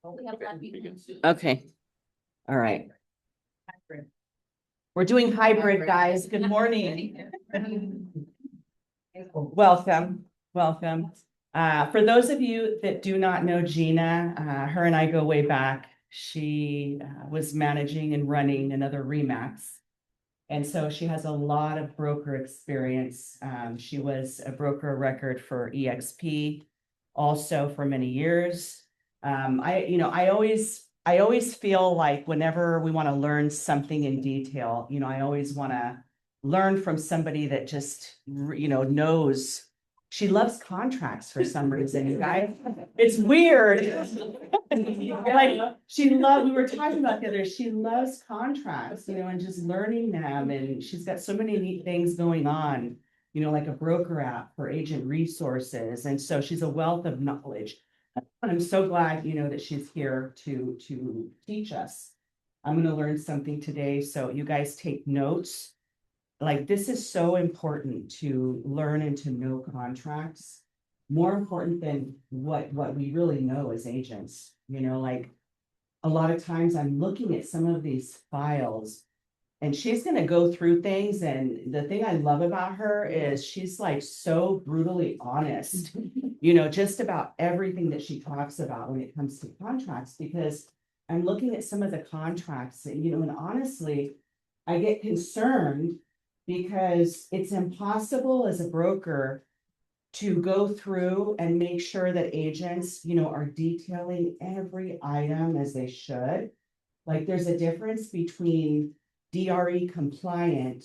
Okay. All right. We're doing hybrid, guys. Good morning. Welcome. Welcome. For those of you that do not know Gina, her and I go way back. She was managing and running another Remax. And so she has a lot of broker experience. She was a broker of record for EXP also for many years. I always feel like whenever we want to learn something in detail, I always want to learn from somebody that just, knows. She loves contracts for some reason, you guys. It's weird. Like we were talking about the other, she loves contracts, and just learning them. And she's got so many neat things going on, like a broker app for agent resources. And so she's a wealth of knowledge. I'm so glad, that she's here to teach us. I'm going to learn something today. So you guys take notes. Like, this is so important to learn and to know contracts. More important than what we really know as agents. Like a lot of times I'm looking at some of these files and she's going to go through things. And the thing I love about her is she's like so brutally honest, just about everything that she talks about when it comes to contracts, because I'm looking at some of the contracts and, and honestly, I get concerned because it's impossible as a broker to go through and make sure that agents, are detailing every item as they should. Like, there's a difference between DRE compliant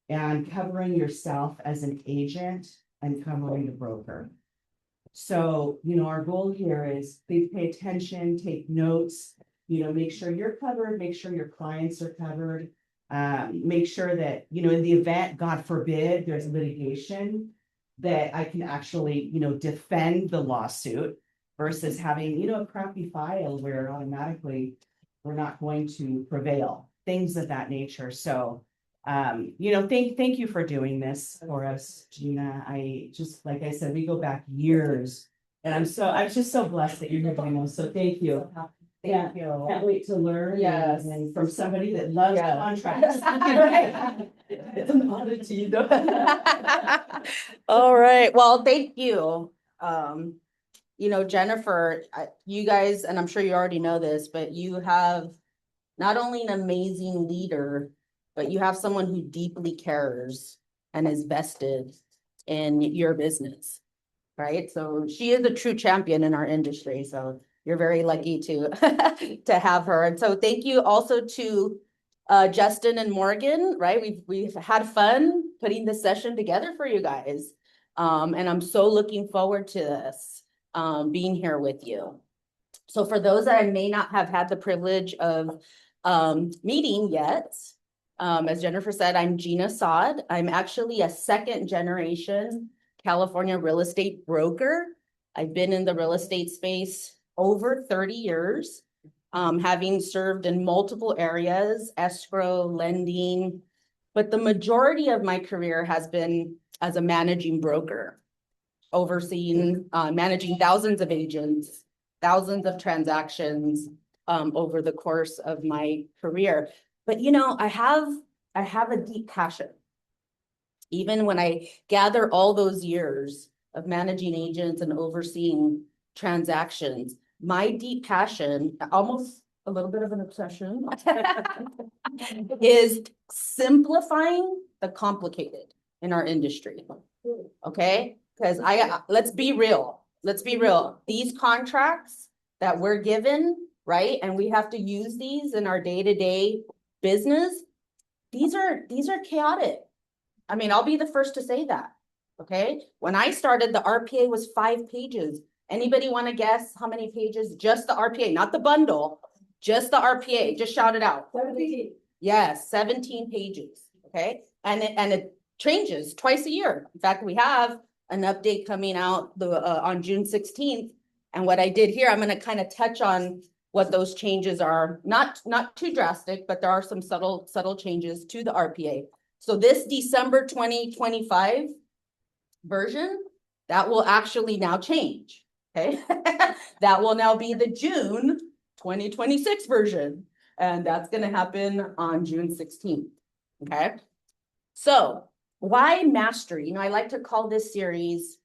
and covering yourself as an agent and covering the broker. So, our goal here is please pay attention, take notes, make sure you're covered, make sure your clients are covered. Make sure that, in the event, God forbid, there's litigation, that I can actually, defend the lawsuit versus having, a crappy file where automatically we're not going to prevail, things of that nature. So, thank you for doing this for us, Gina. I just, like I said, we go back years, and I'm just so blessed that you're here doing this. So thank you. Yeah, can't wait to learn. Yes. And from somebody that loves contracts. It's an oddity, though. All right. Well, thank you. Jennifer, you guys, and I'm sure you already know this, but you have not only an amazing leader, but you have someone who deeply cares and is vested in your business, right? So she is a true champion in our industry. So you're very lucky to to have her. And so thank you also to Justin and Morgan, right? We've had fun putting this session together for you guys. And I'm so looking forward to this, being here with you. So for those that I may not have had the privilege of meeting yet, as Jennifer said, I'm Gina Saad. I'm actually a second generation California real estate broker. I've been in the real estate space over 30 years, having served in multiple areas, escrow, lending, but the majority of my career has been as a managing broker, overseeing, managing thousands of agents, thousands of transactions over the course of my career. But I have a deep passion. Even when I gather all those years of managing agents and overseeing transactions, my deep passion, almost a little bit of an obsession, is simplifying the complicated in our industry. Okay? Because let's be real. These contracts that we're given, right? And we have to use these in our day-to-day business. These are chaotic. I mean, I'll be the first to say that. Okay? When I started, the RPA was 5 pages. Anybody want to guess how many pages? Just the RPA, not the bundle, just the RPA. Just shout it out. 17. Yes, 17 pages. Okay. And it changes twice a year. In fact, we have an update coming out on June 16th. And what I did here, I'm going to kind of touch on what those changes are. Not too drastic, but there are some subtle changes to the RPA. So this December 2025 version, that will actually now change. Okay. That will now be the June 2026 version. And that's gonna happen on June 16th, okay? So why mastery? You know, I like to call this series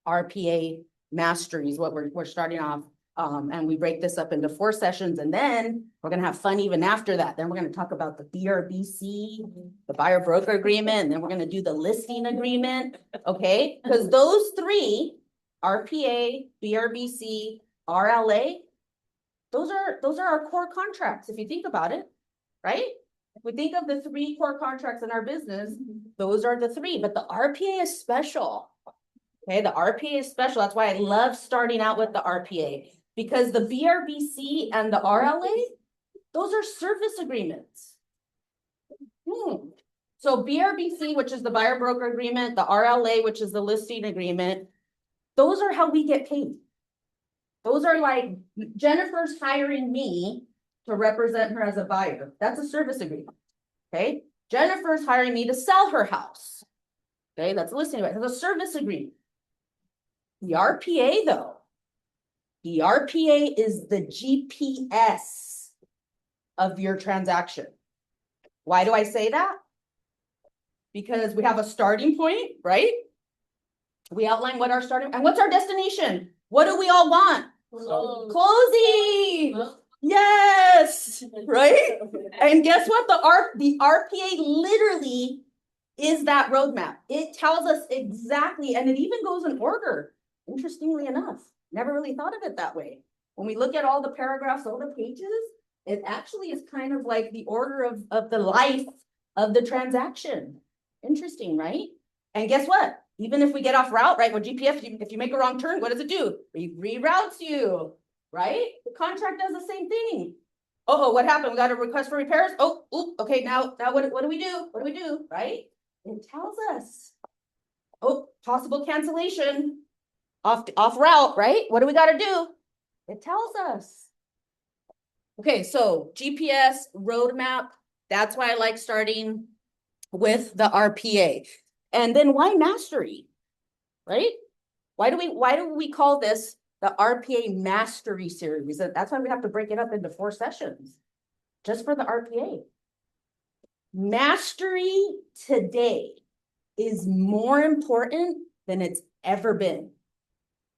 RPA Mastery is what we're starting off. And we break this up into 4 sessions, and then we're gonna have fun even after that. Then we're gonna talk about the BRBC, the buyer broker agreement, and then we're gonna do the listing agreement, okay? Because those 3, RPA, BRBC, RLA, those are our core contracts, if you think about it, right? If we think of the 3 core contracts in our business, those are the 3, but the RPA is special. Okay, the RPA is special. That's why I love starting out with the RPA, because the BRBC and the RLA, those are service agreements. So BRBC, which is the buyer broker agreement, the RLA, which is the listing agreement, those are how we get paid. Those are like Jennifer's hiring me to represent her as a buyer. That's a service agreement. Okay, Jennifer's hiring me to sell her house. Okay, that's a listing agreement. That's a service agreement. The RPA though, the RPA is the GPS of your transaction. Why do I say that? Because we have a starting point, right? We outline what our starting, and what's our destination? What do we all want? Closing. Yes, right? And guess what? The RPA literally is that roadmap. It tells us exactly, and it even goes in order. Interestingly enough, never really thought of it that way. When we look at all the paragraphs, all the pages, it actually is kind of like the order of the life of the transaction. Interesting, right? And guess what? Even if we get off route, right, with GPS, if you make a wrong turn, what does it do? It reroutes you, right? The contract does the same thing. Oh, what happened? We got a request for repairs. Oh, okay, now what do we do? What do we do, right? It tells us. Oh, possible cancellation. Off route, right? What do we got to do? It tells us. Okay, so GPS roadmap. That's why I like starting with the RPA. And then why mastery, right? Why do we call this the RPA mastery series? That's why we have to break it up into 4 sessions, just for the RPA. Mastery today is more important than it's ever been.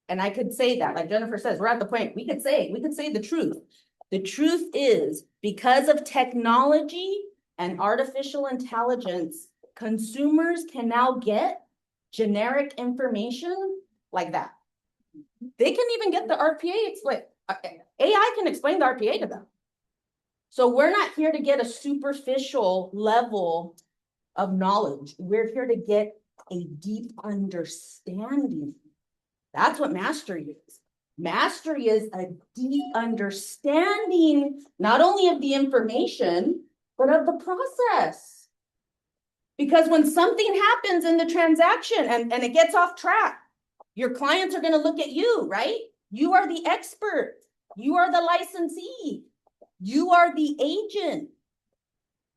And I could say that, like Jennifer says, we're at the point, we could say the truth. The truth is, because of technology and artificial intelligence, consumers can now get generic information like that. They can even get the RPA. It's like AI can explain the RPA to them. So we're not here to get a superficial level of knowledge. We're here to get a deep understanding. That's what mastery is. Mastery is a deep understanding, not only of the information, but of the process. Because when something happens in the transaction and it gets off track, your clients are going to look at you, right? You are the expert. You are the licensee. You are the agent.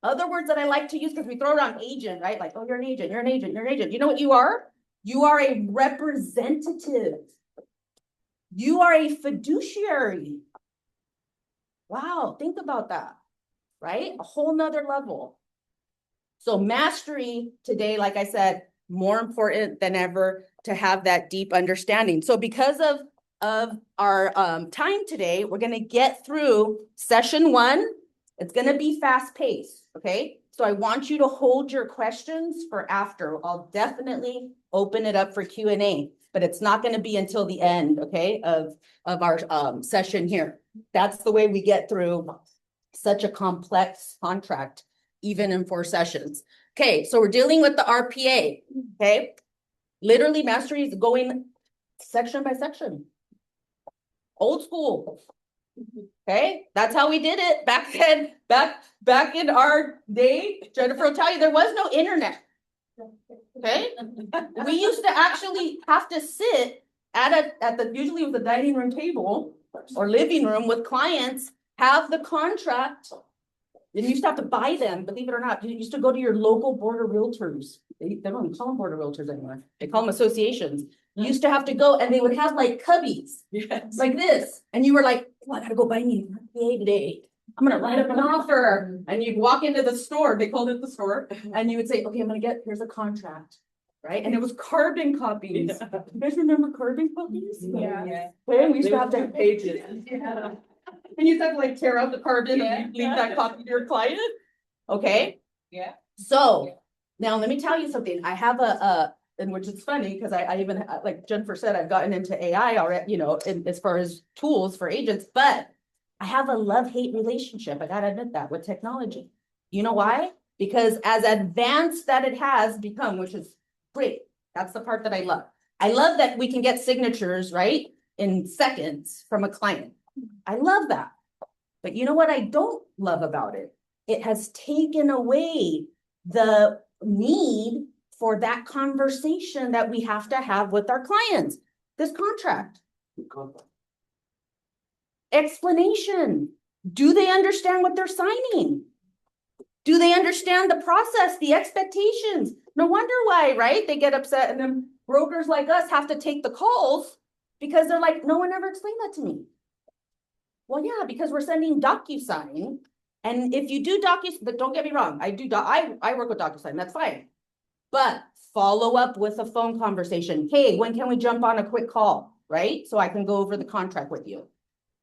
Other words that I like to use, because we throw around agent, right? Like, oh, you're an agent, you're an agent, you're an agent. You know what you are? You are a representative. You are a fiduciary. Wow, think about that, right? A whole nother level. So mastery today, like I said, more important than ever to have that deep understanding. So because of our time today, we're going to get through session 1. It's going to be fast paced. Okay. So I want you to hold your questions for after. I'll definitely open it up for Q&A, but it's not going to be until the end, okay, of our session here. That's the way we get through such a complex contract, even in 4 sessions. Okay, so we're dealing with the RPA, okay? Literally, mastery is going section by section. Old school. Okay, that's how we did it back then. Back in our day, Jennifer will tell you there was no internet. Okay, we used to actually have to sit usually with the dining room table or living room with clients, have the contract And you used to have to buy them, believe it or not. You used to go to your local board of realtors. They don't even call them board of realtors anymore. They call them associations. You used to have to go and they would have like cubbies. Yes. Like this. And you were like, oh, I gotta go buy me an RPA today. I'm gonna write up an offer. And you'd walk into the store, they called it the store, and you would say, okay, here's a contract. Right? And it was carbon copies. Yeah. You guys remember carbon copies? Yeah. Okay, we used to have to. pages. Yeah. And you have to like tear out the carbon and leave that copy to your client. Okay, Yeah. so now let me tell you something. I have and which is funny because I even, like Jennifer said, I've gotten into AI already, as far as tools for agents, but I have a love-hate relationship. I gotta admit that with technology. You know why? Because as advanced that it has become, which is great. That's the part that I love. I love that we can get signatures, right, in seconds from a client. I love that. But you know what I don't love about it? It has taken away the need for that conversation that we have to have with our clients. This contract. Explanation. Do they understand what they're signing? Do they understand the process, the expectations? No wonder why, right? They get upset and then brokers like us have to take the calls because they're like, no one ever explained that to me. Well, yeah, because we're sending DocuSign. And if you do but don't get me wrong, I work with DocuSign, that's fine. But follow up with a phone conversation. Hey, when can we jump on a quick call, right? So I can go over the contract with you.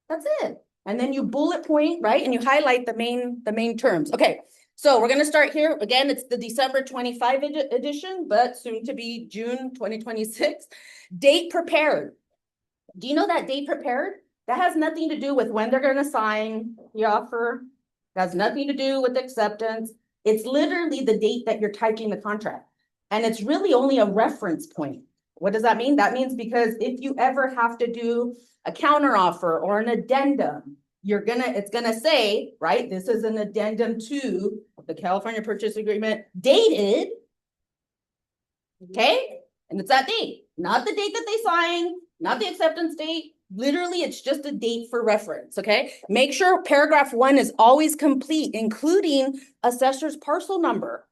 That's it. And then you bullet point, right? And you highlight the main terms. Okay, so we're gonna start here. Again, it's the December 25 edition, but soon to be June 2026. Date prepared. Do you know that date prepared? That has nothing to do with when they're gonna sign the offer. That has nothing to do with acceptance. It's literally the date that you're typing the contract. And it's really only a reference point. What does that mean? That means because if you ever have to do a counteroffer or an addendum, it's gonna say, right, this is an addendum to the California Purchase Agreement dated. Okay, and it's that date, not the date that they sign, not the acceptance date. Literally, it's just a date for reference, okay? Make sure paragraph 1 is always complete, including assessor's parcel number.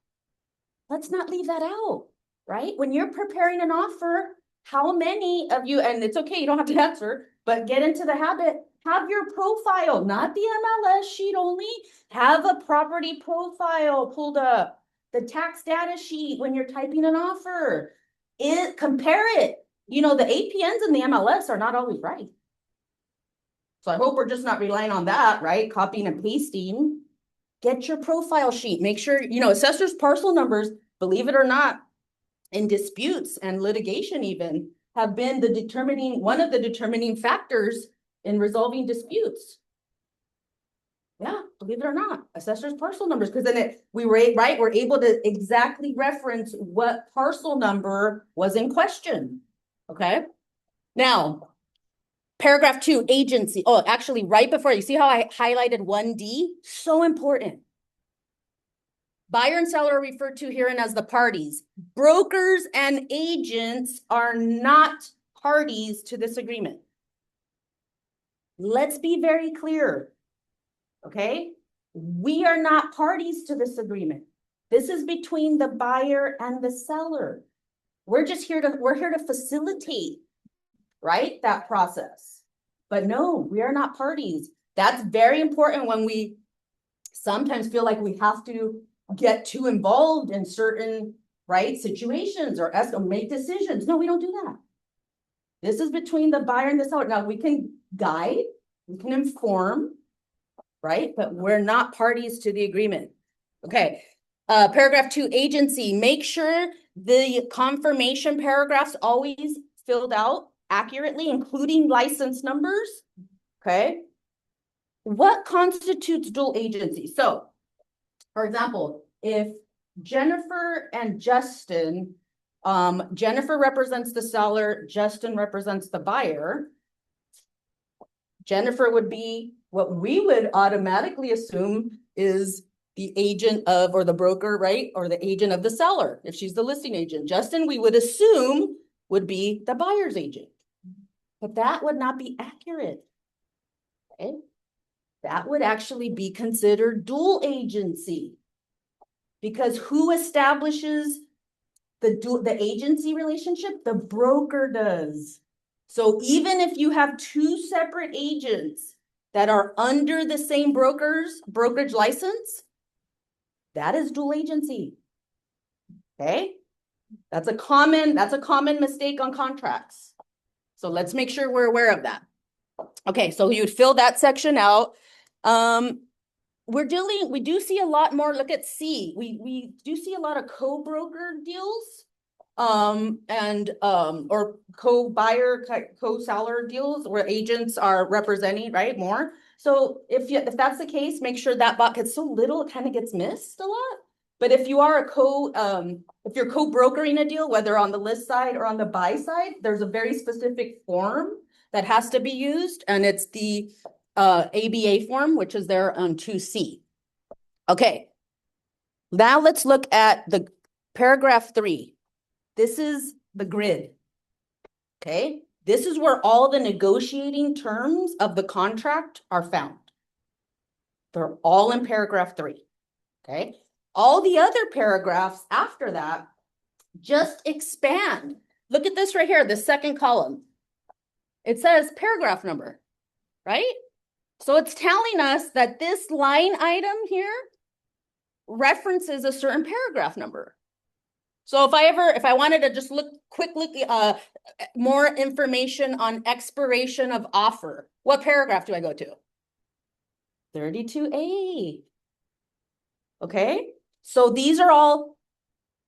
Let's not leave that out, right? When you're preparing an offer, how many of you, and it's okay, you don't have to answer, but get into the habit, have your profile, not the MLS sheet only, have a property profile pulled up, the tax data sheet when you're typing an offer, compare it. The APNs and the MLS are not always right. So I hope we're just not relying on that, right? Copying and pasting. Get your profile sheet. Make sure, assessor's parcel numbers, believe it or not, in disputes and litigation even, have been one of the determining factors in resolving disputes. Yeah, believe it or not, assessor's parcel numbers, because then we're able to exactly reference what parcel number was in question. Okay. Now, paragraph 2, agency. Oh, actually, right before, you see how I highlighted 1D? So important. Buyer and seller are referred to herein as the parties. Brokers and agents are not parties to this agreement. Let's be very clear. Okay? We are not parties to this agreement. This is between the buyer and the seller. We're here to facilitate, right, that process. But no, we are not parties. That's very important when we sometimes feel like we have to get too involved in certain, right, situations or make decisions. No, we don't do that. This is between the buyer and the seller. Now, we can guide, we can inform, right, but we're not parties to the agreement. Okay. Paragraph 2, agency. Make sure the confirmation paragraphs always filled out accurately, including license numbers. Okay. What constitutes dual agency? So, for example, if Jennifer and Justin, Jennifer represents the seller, Justin represents the buyer, Jennifer would be what we would automatically assume is the agent of, or the broker, right? Or the agent of the seller, if she's the listing agent. Justin, we would assume would be the buyer's agent. But that would not be accurate. Okay. that would actually be considered dual agency. Because who establishes the agency relationship? The broker does. So even if you have two separate agents that are under the same brokerage license, that is dual agency. Okay? That's a common mistake on contracts. So let's make sure we're aware of that. Okay, so you'd fill that section out. We do see a lot more, look at C, we do see a lot of co-broker deals. Or co-buyer, co-seller deals where agents are representing, right, more. So if that's the case, make sure that box, it's so little, it kind of gets missed a lot. But if you are if you're co-brokering a deal, whether on the list side or on the buy side, there's a very specific form that has to be used, and it's the ABA form, which is there on 2C. Okay. Now let's look at the paragraph 3. This is the grid. Okay. This is where all the negotiating terms of the contract are found. They're all in paragraph 3. Okay. All the other paragraphs after that just expand. Look at this right here, the second column. It says paragraph number, right? So it's telling us that this line item here references a certain paragraph number. So if I wanted to just quickly, more information on expiration of offer, what paragraph do I go to? 32A. Okay, so these are all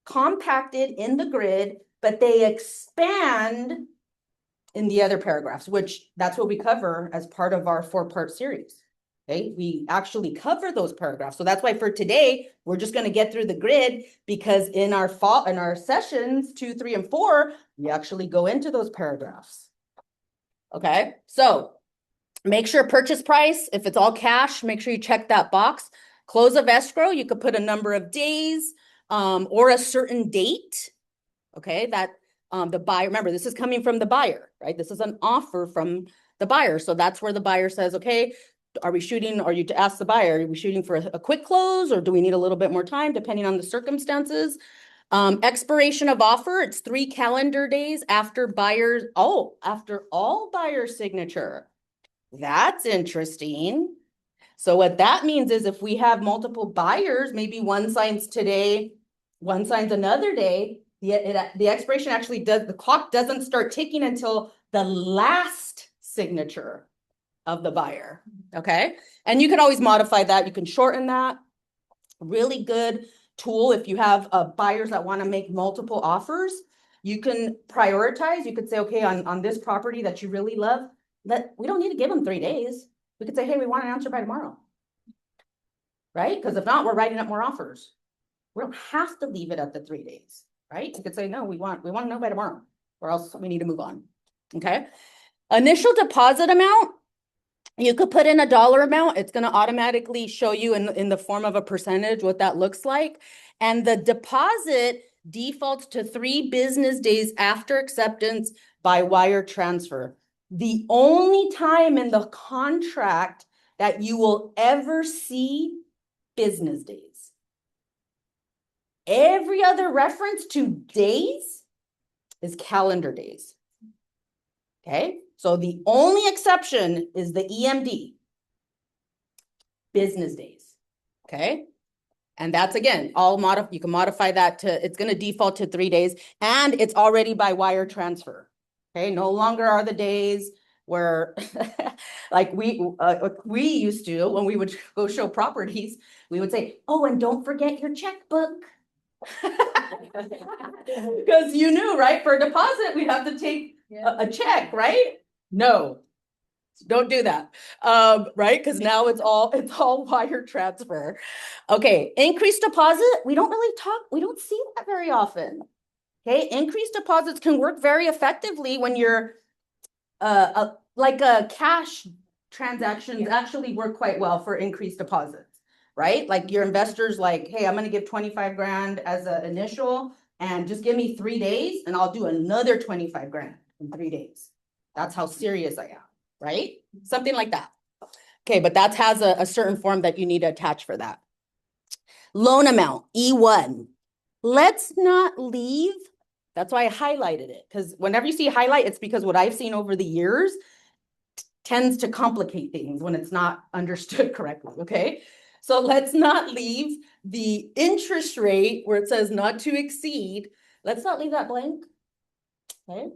compacted in the grid, but they expand in the other paragraphs, which that's what we cover as part of our 4-part series. Okay, we actually cover those paragraphs. So that's why for today, we're just going to get through the grid, because in our sessions 2, 3, and 4, we actually go into those paragraphs. Okay, so make sure purchase price, if it's all cash, make sure you check that box. Close of escrow, you could put a number of days or a certain date. Okay, that the buyer, remember, this is coming from the buyer, right? This is an offer from the buyer. So that's where the buyer says, okay, to ask the buyer, are we shooting for a quick close, or do we need a little bit more time depending on the circumstances? Expiration of offer, it's 3 calendar days after all buyer signature. That's interesting. So what that means is if we have multiple buyers, maybe one signs today, one signs another day, the expiration actually the clock doesn't start ticking until the last signature of the buyer. Okay. And you can always modify that. You can shorten that. Really good tool if you have buyers that want to make multiple offers. You can prioritize. You could say, okay, on this property that you really love, we don't need to give them 3 days. We could say, hey, we want an answer by tomorrow. Right? Because if not, we're writing up more offers. We don't have to leave it at the 3 days. Right? You could say, no, we want to know by tomorrow, or else we need to move on. Okay. Initial deposit amount, you could put in a dollar amount. It's going to automatically show you in the form of a percentage what that looks like. And the deposit defaults to 3 business days after acceptance by wire transfer. The only time in the contract that you will ever see business days. Every other reference to days is calendar days. Okay, so the only exception is the EMD, business days. Okay, and that's again, you can modify that to, it's going to default to 3 days, and it's already by wire transfer. Okay, no longer are the days where like we used to, when we would go show properties, we would say, oh, and don't forget your checkbook. Because you knew, right, for a deposit we have to take a check, right? No, don't do that. Right, because now it's all wire transfer. Okay, increased deposit, we don't see that very often. Okay, increased deposits can work very effectively when you're like cash transactions actually work quite well for increased deposits, right? Like your investors like, hey, I'm going to give 25 grand as an initial, and just give me 3 days and I'll do another 25 grand in 3 days. That's how serious I am, right? Something like that. Okay, but that has a certain form that you need to attach for that. Loan amount, E1. Let's not leave. That's why I highlighted it, because whenever you see highlight, it's because what I've seen over the years tends to complicate things when it's not understood correctly, okay? So let's not leave the interest rate where it says not to exceed. Let's not leave that blank, okay?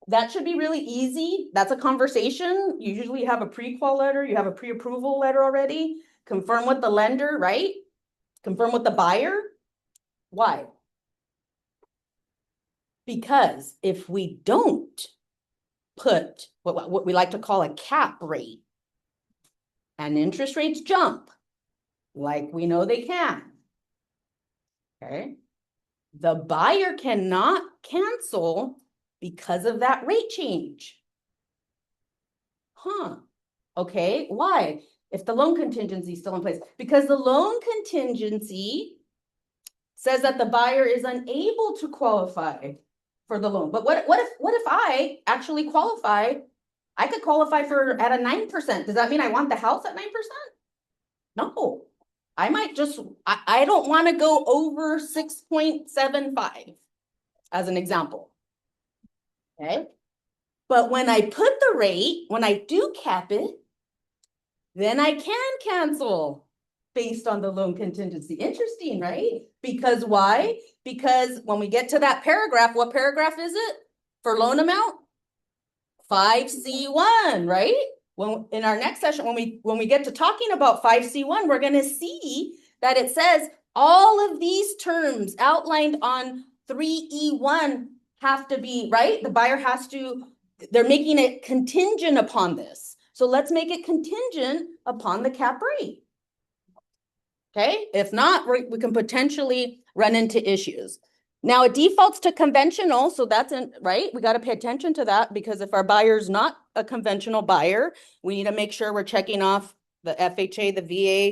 That should be really easy. That's a conversation. You usually have a pre-qual letter, you have a pre-approval letter already. Confirm with the lender, right? Confirm with the buyer. Why? Because if we don't put what we like to call a cap rate, and interest rates jump, like we know they can, okay? The buyer cannot cancel because of that rate change. Huh, okay, why? If the loan contingency is still in place, because the loan contingency says that the buyer is unable to qualify for the loan. But what if I actually qualify? I could qualify for at a 9%. Does that mean I want the house at 9%? No. I might just, I don't want to go over 6.75 as an example. Okay. But when I put the rate, when I do cap it, then I can cancel based on the loan contingency. Interesting, right? Because why? Because when we get to that paragraph, what paragraph is it for loan amount? 5C1, right? When in our next session, when we get to talking about 5C1, we're going to see that it says all of these terms outlined on 3E1 have to be, right? The buyer has to, they're making it contingent upon this. So let's make it contingent upon the cap rate. Okay, if not, we can potentially run into issues. Now it defaults to conventional, so that's right. We got to pay attention to that, because if our buyer's not a conventional buyer, we need to make sure we're checking off the FHA, the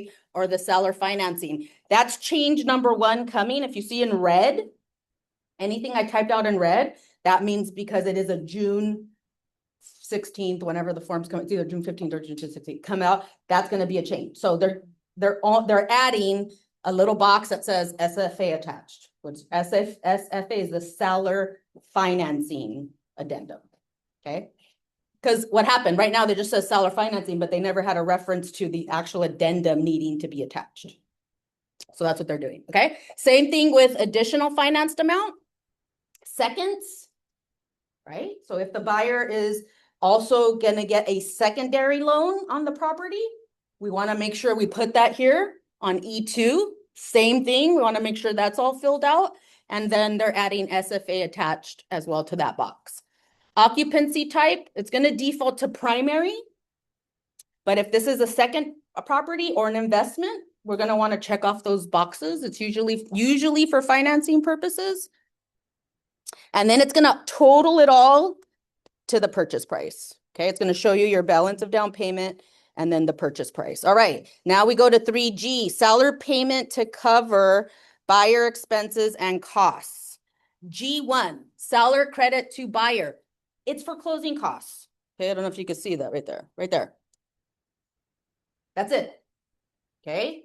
VA, or the seller financing. That's change number 1 coming. If you see in red, anything I typed out in red, that means because it is a June 16th, whenever the forms come, it's either June 15th or June 16th, come out, that's going to be a change. So they're adding a little box that says SFA attached, which SFA is the seller financing addendum. Okay. Because what happened right now, they just says seller financing, but they never had a reference to the actual addendum needing to be attached. So that's what they're doing. Okay. Same thing with additional financed amount, seconds, right? So if the buyer is also going to get a secondary loan on the property, we want to make sure we put that here on E2. Same thing. We want to make sure that's all filled out. And then they're adding SFA attached as well to that box. Occupancy type, it's going to default to primary. But if this is a second property or an investment, we're going to want to check off those boxes. It's usually for financing purposes. And then it's going to total it all to the purchase price. Okay, it's going to show you your balance of down payment and then the purchase price. All right, now we go to 3G, seller payment to cover buyer expenses and costs. G1, seller credit to buyer. It's for closing costs. Okay, I don't know if you can see that right there. That's it. Okay,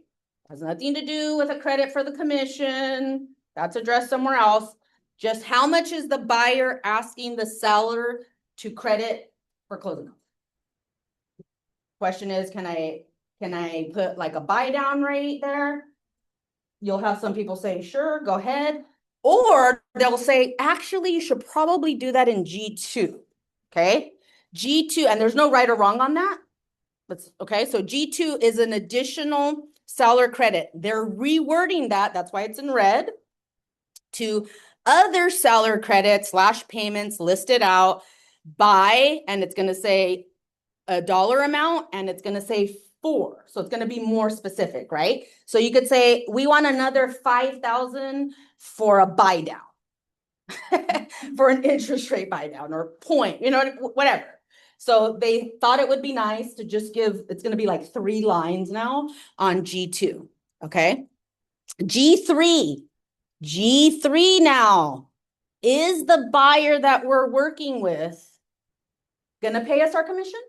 has nothing to do with a credit for the commission. That's addressed somewhere else. Just how much is the buyer asking the seller to credit for closing costs? Question is, can I put like a buy down rate there? You'll have some people say, sure, go ahead. Or they'll say, actually, you should probably do that in G2. Okay, G2, and there's no right or wrong on that. Okay, so G2 is an additional seller credit. They're rewording that, that's why it's in red, to other seller credits / payments listed out by, and it's going to say a dollar amount, and it's going to say 4. So it's going to be more specific, right? So you could say, we want another 5,000 for a buy down, for an interest rate buy down or point, whatever. So they thought it would be nice to just give, it's going to be like 3 lines now on G2. Okay. G3 now, is the buyer that we're working with going to pay us our commission?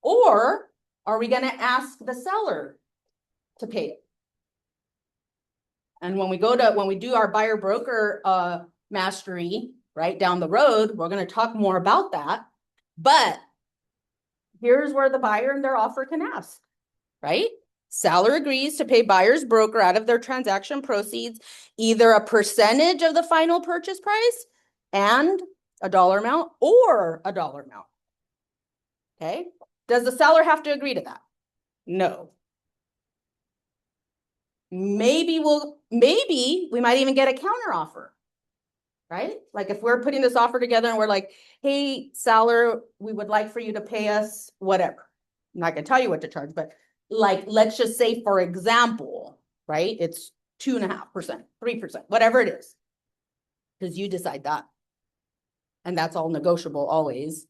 Or are we going to ask the seller to pay it? And when we do our buyer broker mastery, right down the road, we're going to talk more about that. But here's where the buyer and their offer can ask, right? Seller agrees to pay buyer's broker out of their transaction proceeds, either a percentage of the final purchase price and a dollar amount or a dollar amount. Okay. Does the seller have to agree to that? No. Maybe we might even get a counter offer, right? Like if we're putting this offer together and we're like, hey, seller, we would like for you to pay us whatever. I'm not going to tell you what to charge, but like, let's just say, for example, right? It's 2.5%, 3%, whatever it is, because you decide that. And that's all negotiable always.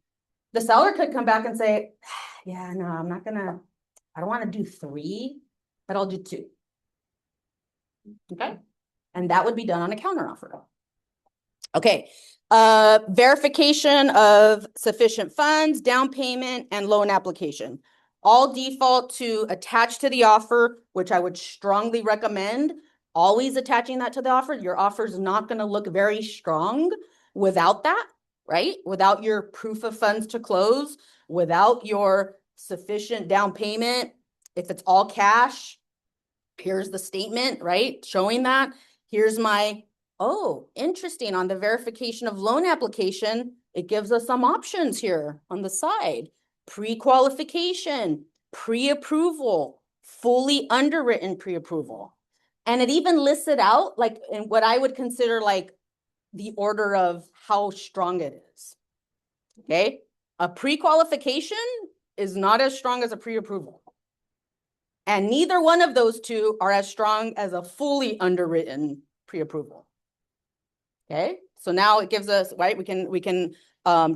The seller could come back and say, yeah, no, I don't want to do 3, but I'll do 2. Okay. And that would be done on a counteroffer. Okay. Verification of sufficient funds, down payment, and loan application. All default to attach to the offer, which I would strongly recommend always attaching that to the offer. Your offer is not going to look very strong without that, right? Without your proof of funds to close, without your sufficient down payment. If it's all cash, here's the statement, right? Showing that. Here's my, oh, interesting. On the verification of loan application, it gives us some options here on the side. Pre-qualification, pre-approval, fully underwritten pre-approval. And it even lists it out like in what I would consider like the order of how strong it is. Okay. A pre-qualification is not as strong as a pre-approval. And neither one of those two are as strong as a fully underwritten pre-approval. Okay, so now it gives us, right, we can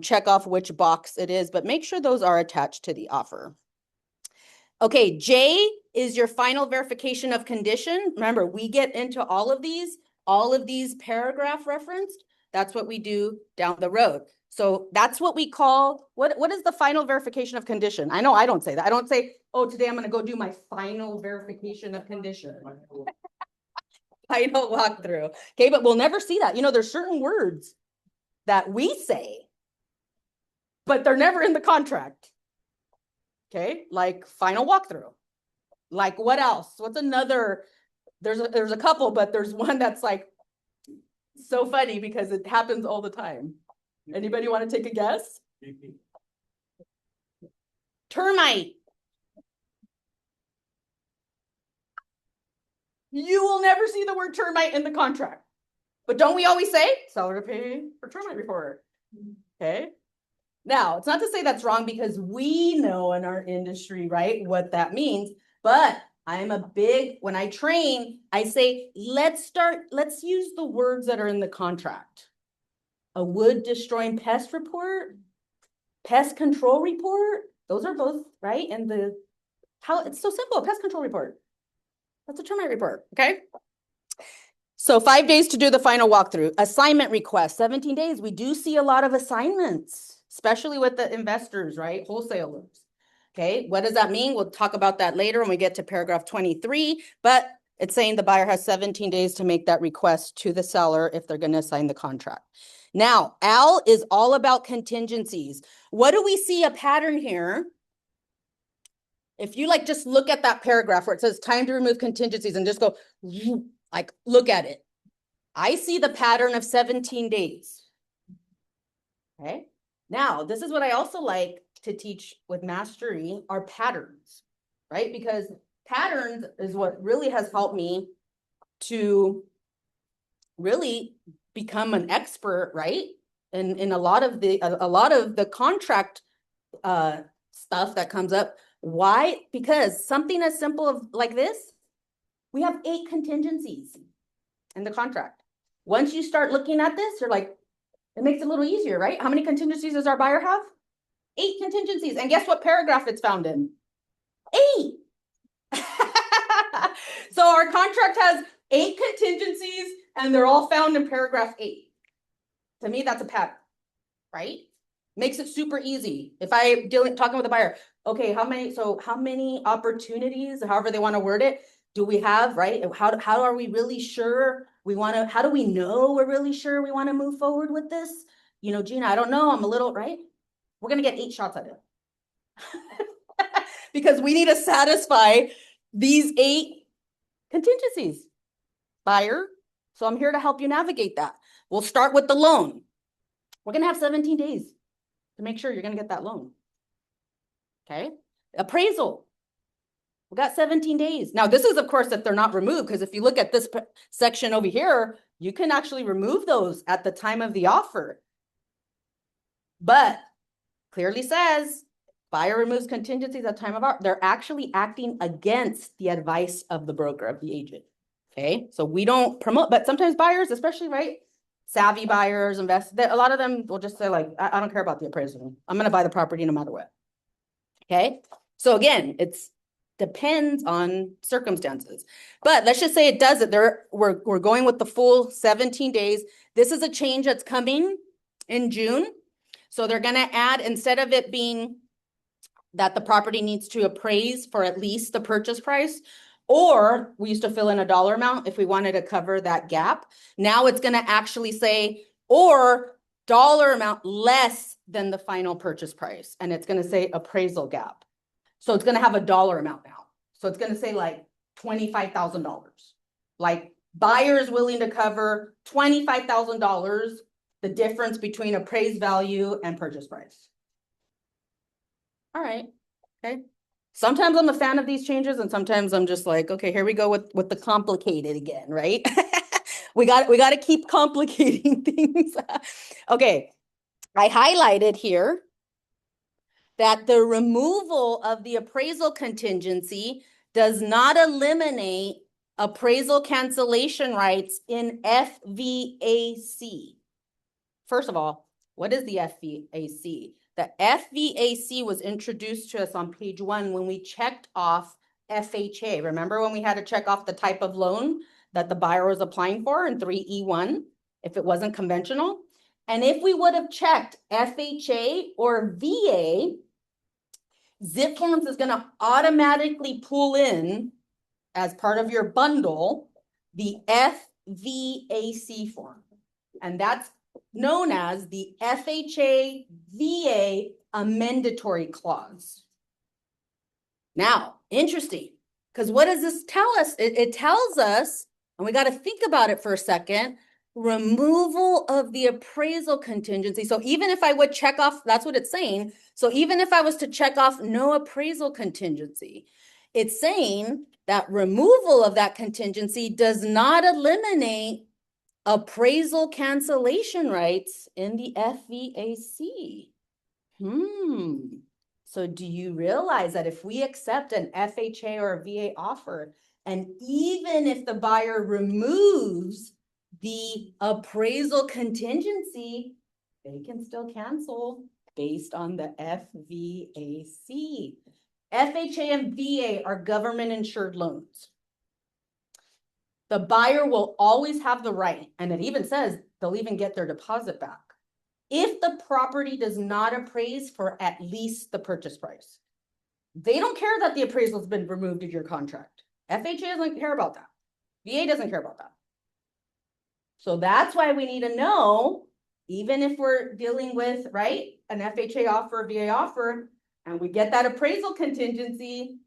check off which box it is, but make sure those are attached to the offer. Okay, J is your final verification of condition. Remember, we get into all of these paragraph referenced. That's what we do down the road. So that's what we call, what is the final verification of condition? I know I don't say that. I don't say, oh, today I'm going to go do my final verification of condition. Final walkthrough. Okay, but we'll never see that. You know, there's certain words that we say, but they're never in the contract. Okay, like final walkthrough. Like what else? What's another? There's a couple, but there's one that's like so funny because it happens all the time. Anybody want to take a guess? Termite. You will never see the word termite in the contract. But don't we always say seller to pay for termite report? Okay. Now, it's not to say that's wrong because we know in our industry, right, what that means. But when I train, I say, let's use the words that are in the contract. A wood destroying pest report, pest control report. Those are both, right? And it's so simple, pest control report. That's a termite report, okay? So 5 days to do the final walkthrough. Assignment request, 17 days. We do see a lot of assignments, especially with the investors, right? Wholesalers. Okay, what does that mean? We'll talk about that later when we get to paragraph 23, but it's saying the buyer has 17 days to make that request to the seller if they're going to sign the contract. Now, Al is all about contingencies. What do we see a pattern here? If you like just look at that paragraph where it says time to remove contingencies and just go like look at it. I see the pattern of 17 days. Okay. Now, this is what I also like to teach with mastery are patterns, right? Because patterns is what really has helped me to really become an expert, right? In a lot of the contract stuff that comes up. Why? Because something as simple like this, we have 8 contingencies in the contract. Once you start looking at this, you're like, it makes it a little easier, right? How many contingencies does our buyer have? 8 contingencies. And guess what paragraph it's found in? 8. So our contract has 8 contingencies and they're all found in paragraph 8. To me, that's a pattern, right? Makes it super easy. If I'm talking with a buyer, okay, how many opportunities, however they want to word it, do we have, right? How are we really sure how do we know we're really sure we want to move forward with this? You know, Gina, I don't know, I'm a little, right? We're going to get 8 shots at it. Because we need to satisfy these 8 contingencies. Buyer, so I'm here to help you navigate that. We'll start with the loan. We're going to have 17 days to make sure you're going to get that loan. Okay. Appraisal. We got 17 days. Now, this is, of course, if they're not removed, because if you look at this section over here, you can actually remove those at the time of the offer. But clearly says buyer removes contingencies at time of offer. They're actually acting against the advice of the broker, of the agent. Okay. So we don't promote, but sometimes buyers, especially, right? Savvy buyers, a lot of them will just say, like, I don't care about the appraisal. I'm going to buy the property no matter what. Okay. So again, it's depends on circumstances, but let's just say it does it. We're going with the full 17 days. This is a change that's coming in June. So they're going to add, instead of it being that the property needs to appraise for at least the purchase price, or we used to fill in a dollar amount if we wanted to cover that gap. Now it's going to actually say, or dollar amount less than the final purchase price. And it's going to say appraisal gap. So it's going to have a dollar amount now. So it's going to say like $25,000. Like buyer is willing to cover $25,000, the difference between appraised value and purchase price. All right. Okay. Sometimes I'm a fan of these changes, and sometimes I'm just like, okay, here we go with the complicated again, right? we got to keep complicating things. Okay. I highlighted here that the removal of the appraisal contingency does not eliminate appraisal cancellation rights in FVAC. First of all, what is the FVAC? The FVAC was introduced to us on page 1 when we checked off FHA. Remember when we had to check off the type of loan that the buyer was applying for in 3E1 if it wasn't conventional? And if we would have checked FHA or VA, Zip Forms is going to automatically pull in, as part of your bundle, the FVAC form. And that's known as the FHA VA amendatory clause. Now, interesting, because what does this tell us? It tells us, and we got to think about it for a second, removal of the appraisal contingency. So even if I would check off, that's what it's saying. So even if I was to check off no appraisal contingency, it's saying that removal of that contingency does not eliminate appraisal cancellation rights in the FVAC. So do you realize that if we accept an FHA or a VA offer, and even if the buyer removes the appraisal contingency, they can still cancel based on the FVAC. FHA and VA are government insured loans. The buyer will always have the right, and it even says they'll even get their deposit back if the property does not appraise for at least the purchase price. They don't care that the appraisal has been removed of your contract. FHA doesn't care about that. VA doesn't care about that. So that's why we need to know, even if we're dealing with, right, an FHA offer, VA offer, and we get that appraisal contingency,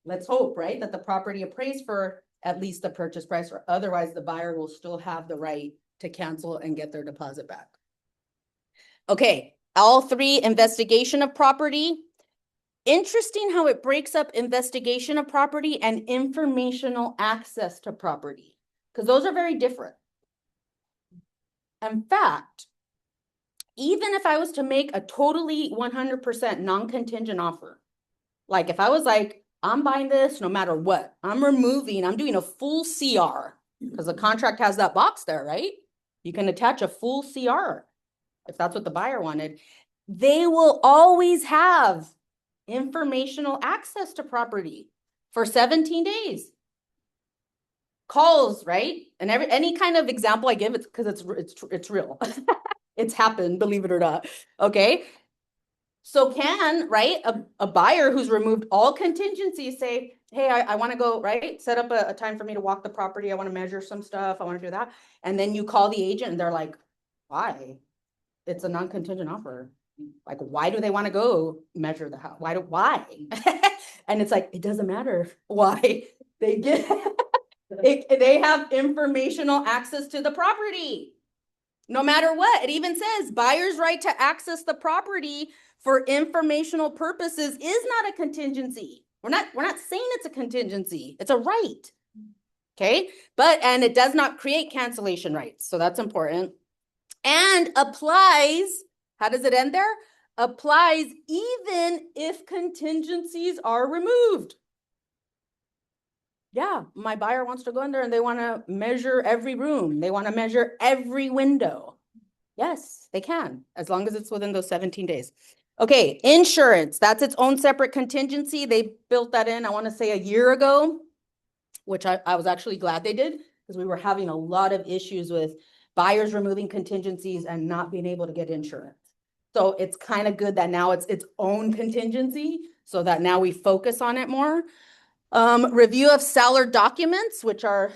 let's hope, right, that the property appraised for at least the purchase price, or otherwise the buyer will still have the right to cancel and get their deposit back. Okay, all 3, investigation of property. Interesting how it breaks up investigation of property and informational access to property, because those are very different. In fact, even if I was to make a totally 100% non-contingent offer, like if I was like, I'm buying this no matter what, I'm doing a full CR, because the contract has that box there, right? You can attach a full CR if that's what the buyer wanted. They will always have informational access to property for 17 days. Calls, right? And any kind of example I give, it's because it's real. It's happened, believe it or not. Okay. So can, right, a buyer who's removed all contingencies say, hey, I want to go, right, set up a time for me to walk the property. I want to measure some stuff. I want to do that. And then you call the agent and they're like, why? It's a non-contingent offer. Like, why do they want to go measure the house? Why? And it's like, it doesn't matter why. They get, they have informational access to the property. No matter what, it even says buyer's right to access the property for informational purposes is not a contingency. We're not saying it's a contingency. It's a right. Okay. And it does not create cancellation rights. So that's important. And applies, how does it end there? Applies even if contingencies are removed. Yeah, my buyer wants to go in there and they want to measure every room. They want to measure every window. Yes, they can, as long as it's within those 17 days. Okay, insurance, that's its own separate contingency. They built that in, I want to say a year ago, which I was actually glad they did, because we were having a lot of issues with buyers removing contingencies and not being able to get insurance. So it's kind of good that now it's its own contingency, so that now we focus on it more. Review of seller documents, which are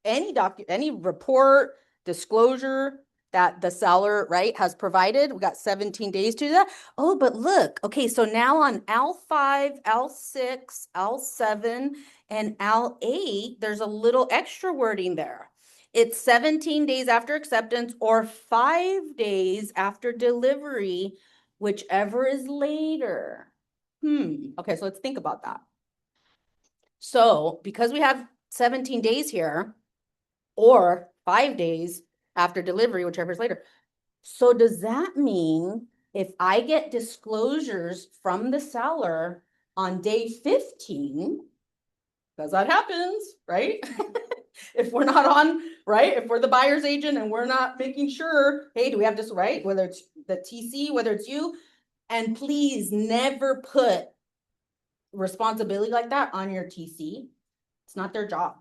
any report, disclosure that the seller, right, has provided. We got 17 days to do that. Oh, but look, okay, so now on L5, L6, L7, and L8, there's a little extra wording there. It's 17 days after acceptance or 5 days after delivery, whichever is later. Okay, so let's think about that. So because we have 17 days here, or 5 days after delivery, whichever is later. So does that mean if I get disclosures from the seller on day 15, because that happens, right? If we're not on, right? If we're the buyer's agent and we're not making sure, hey, do we have this right? Whether it's the TC, whether it's you, and please never put responsibility like that on your TC. It's not their job.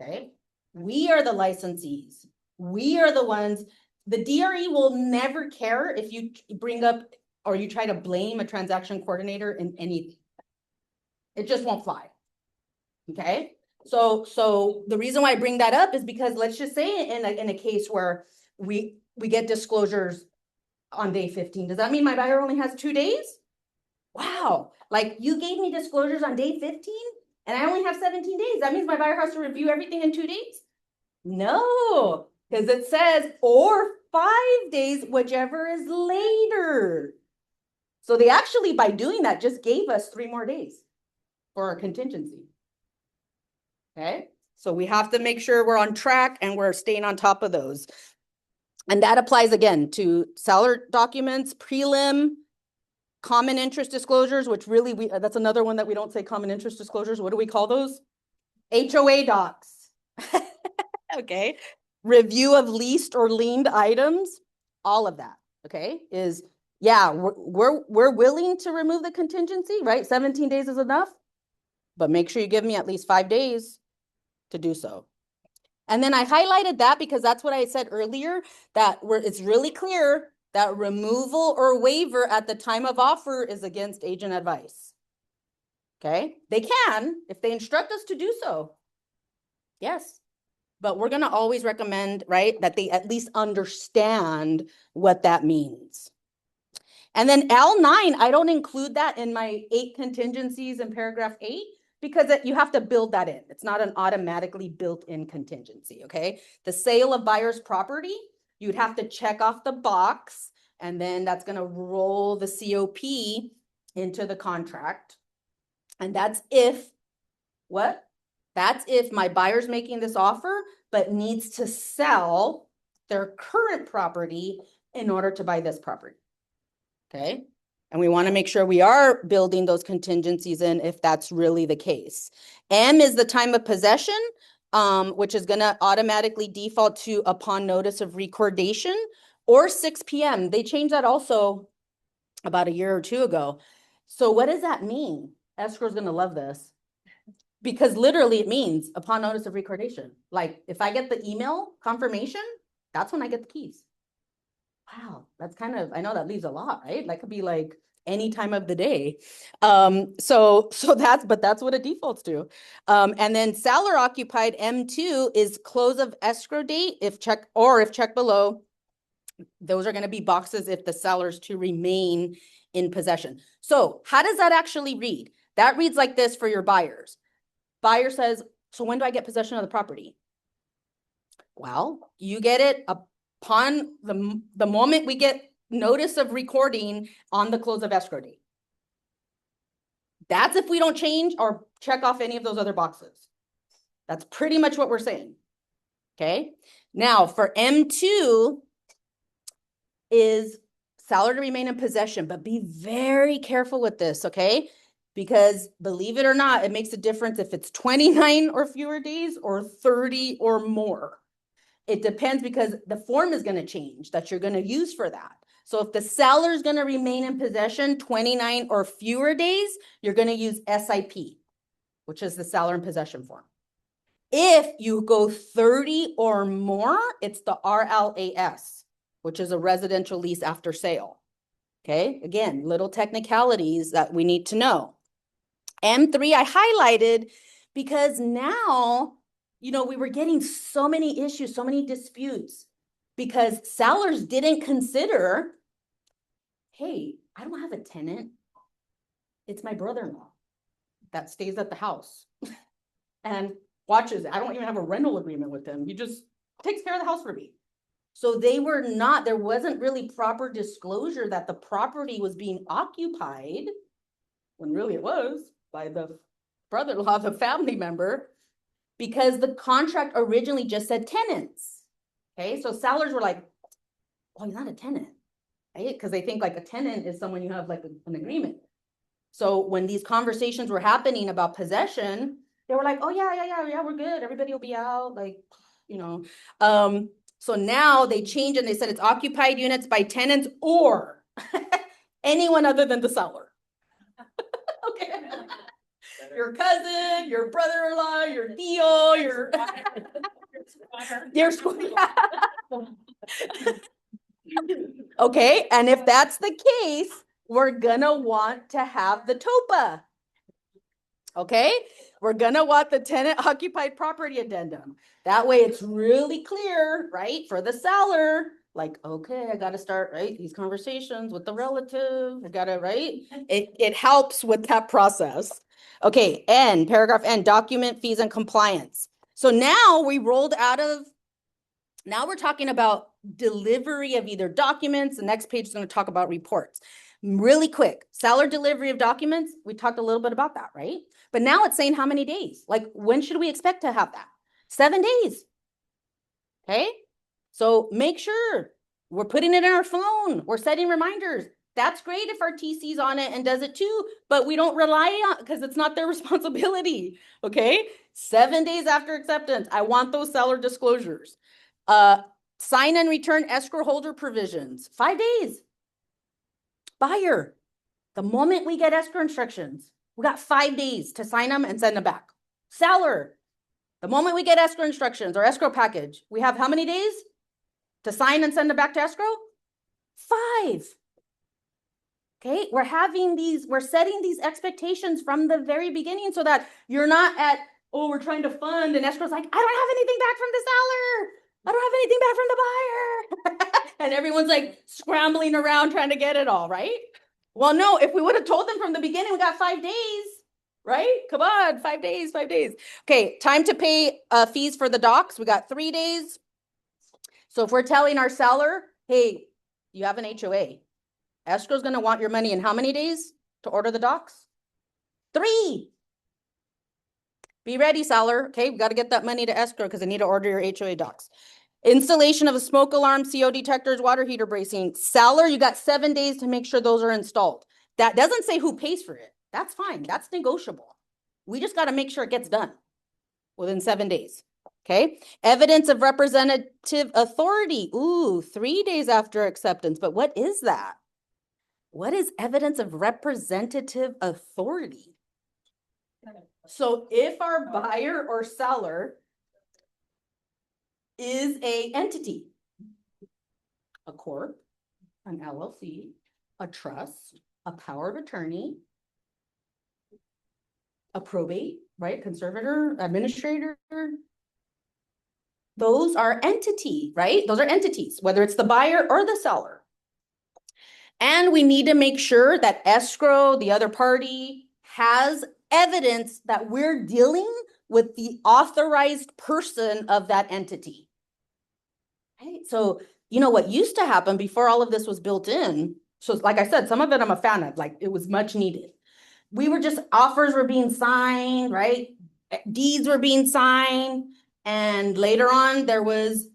Okay. We are the licensees. We are the ones. The DRE will never care if you bring up or you try to blame a transaction coordinator in anything. It just won't fly. Okay. So the reason why I bring that up is because let's just say in a case where we get disclosures on day 15. Does that mean my buyer only has 2 days? Wow. Like you gave me disclosures on day 15 and I only have 17 days. That means my buyer has to review everything in 2 days? No, because it says or 5 days, whichever is later. So they actually, by doing that, just gave us 3 more days for our contingency. Okay, so we have to make sure we're on track and we're staying on top of those. And that applies again to seller documents, prelim, common interest disclosures, which really that's another one that we don't say common interest disclosures. What do we call those? HOA docs. Okay. Review of leased or liened items. All of that. Okay. Is yeah, we're willing to remove the contingency, right? 17 days is enough, but make sure you give me at least 5 days to do so. And then I highlighted that because that's what I said earlier, that it's really clear that removal or waiver at the time of offer is against agent advice. Okay. They can, if they instruct us to do so. Yes. But we're going to always recommend, right, that they at least understand what that means. And then L9, I don't include that in my 8 contingencies in paragraph 8 because you have to build that in. It's not an automatically built-in contingency, okay? The sale of buyer's property, you'd have to check off the box, and then that's going to roll the COP into the contract. And that's if, what? That's if my buyer's making this offer, but needs to sell their current property in order to buy this property. Okay. And we want to make sure we are building those contingencies in if that's really the case. M is the time of possession, which is going to automatically default to upon notice of recordation or 6 p.m. They changed that also about a year or 2 ago. So what does that mean? Escrow is going to love this. Because literally it means upon notice of recordation. Like if I get the email confirmation, that's when I get the keys. Wow, that's kind of, I know that leaves a lot, right? That could be like any time of the day. But that's what it defaults to. And then seller occupied M2 is close of escrow date if check below. Those are going to be boxes if the seller's to remain in possession. So how does that actually read? That reads like this for your buyers. Buyer says, so when do I get possession of the property? Well, you get it upon the moment we get notice of recording on the close of escrow date. That's if we don't change or check off any of those other boxes. That's pretty much what we're saying. Okay. Now for M2 is seller to remain in possession, but be very careful with this. Okay. Because believe it or not, it makes a difference if it's 29 or fewer days or 30 or more. It depends because the form is going to change that you're going to use for that. So if the seller is going to remain in possession 29 or fewer days, you're going to use SIP, which is the seller in possession form. If you go 30 or more, it's the RLAS, which is a residential lease after sale. Okay, again, little technicalities that we need to know. M3 I highlighted because now, we were getting so many issues, so many disputes because sellers didn't consider, hey, I don't have a tenant. It's my brother-in-law that stays at the house and watches it. I don't even have a rental agreement with him. He just takes care of the house for me. So there wasn't really proper disclosure that the property was being occupied when really it was by the brother-in-law, the family member, because the contract originally just said tenants. Okay, so sellers were like, well, he's not a tenant, right? Because they think like a tenant is someone you have like an agreement. So when these conversations were happening about possession, they were like, oh yeah, we're good. Everybody will be out, so now they changed and they said it's occupied units by tenants or anyone other than the seller. Okay. Your cousin, your brother-in-law, your Theo, your Okay, and if that's the case, we're gonna want to have the TOPA. Okay, we're gonna want the tenant occupied property addendum. That way it's really clear, right, for the seller. Like, okay, I gotta start, right, these conversations with the relative. I gotta, right? It helps with that process. Okay, paragraph N, document fees and compliance. So now we rolled out of, now we're talking about delivery of either documents. The next page is going to talk about reports. Really quick, seller delivery of documents. We talked a little bit about that, right? But now it's saying how many days? Like, when should we expect to have that? 7 days. Okay. So make sure we're putting it in our phone. We're setting reminders. That's great if our TC's on it and does it too, but we don't rely on because it's not their responsibility. Okay. 7 days after acceptance, I want those seller disclosures. Sign and return escrow holder provisions, 5 days. Buyer, the moment we get escrow instructions, we got 5 days to sign them and send them back. Seller, the moment we get escrow instructions or escrow package, we have how many days to sign and send them back to escrow? 5. Okay, we're setting these expectations from the very beginning so that you're not at, oh, we're trying to fund and escrow's like, I don't have anything back from the seller. I don't have anything back from the buyer. And everyone's like scrambling around trying to get it all, right? Well, no, if we would have told them from the beginning, we got 5 days, right? Come on, 5 days, 5 days. Okay, time to pay fees for the docs. We got 3 days. So if we're telling our seller, hey, you have an HOA, escrow's going to want your money in how many days to order the docs? 3. Be ready, seller. Okay, we got to get that money to escrow because I need to order your HOA docs. Installation of a smoke alarm, CO detectors, water heater bracing. Seller, you got 7 days to make sure those are installed. That doesn't say who pays for it. That's fine. That's negotiable. We just got to make sure it gets done within 7 days. Okay. Evidence of representative authority. Ooh, 3 days after acceptance. But what is that? What is evidence of representative authority? So if our buyer or seller is a entity, a corp, an LLC, a trust, a power of attorney, a probate, right? Conservator, administrator. Those are entity, right? Those are entities, whether it's the buyer or the seller. And we need to make sure that escrow, the other party, has evidence that we're dealing with the authorized person of that entity. Right? So, you know what used to happen before all of this was built in? So, like I said, some of it I'm a fan of, like it was much needed. We were just, offers were being signed, right? Deeds were being signed. And later on, there was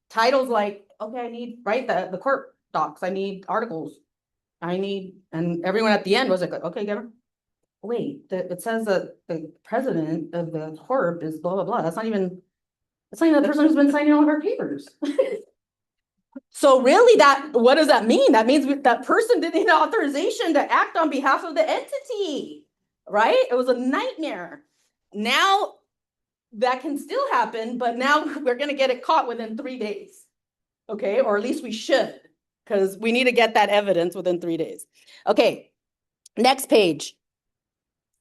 titles like, okay, I need, right, the court docs, I need articles. I need, and everyone at the end was like, okay, give her. Wait, it says that the president of the corp is blah, blah, blah. That's not even the person who's been signing all of our papers. So really what does that mean? That means that person didn't need authorization to act on behalf of the entity, right? It was a nightmare. Now that can still happen, but now we're going to get it caught within 3 days. Okay. Or at least we should, because we need to get that evidence within 3 days. Okay. Next page.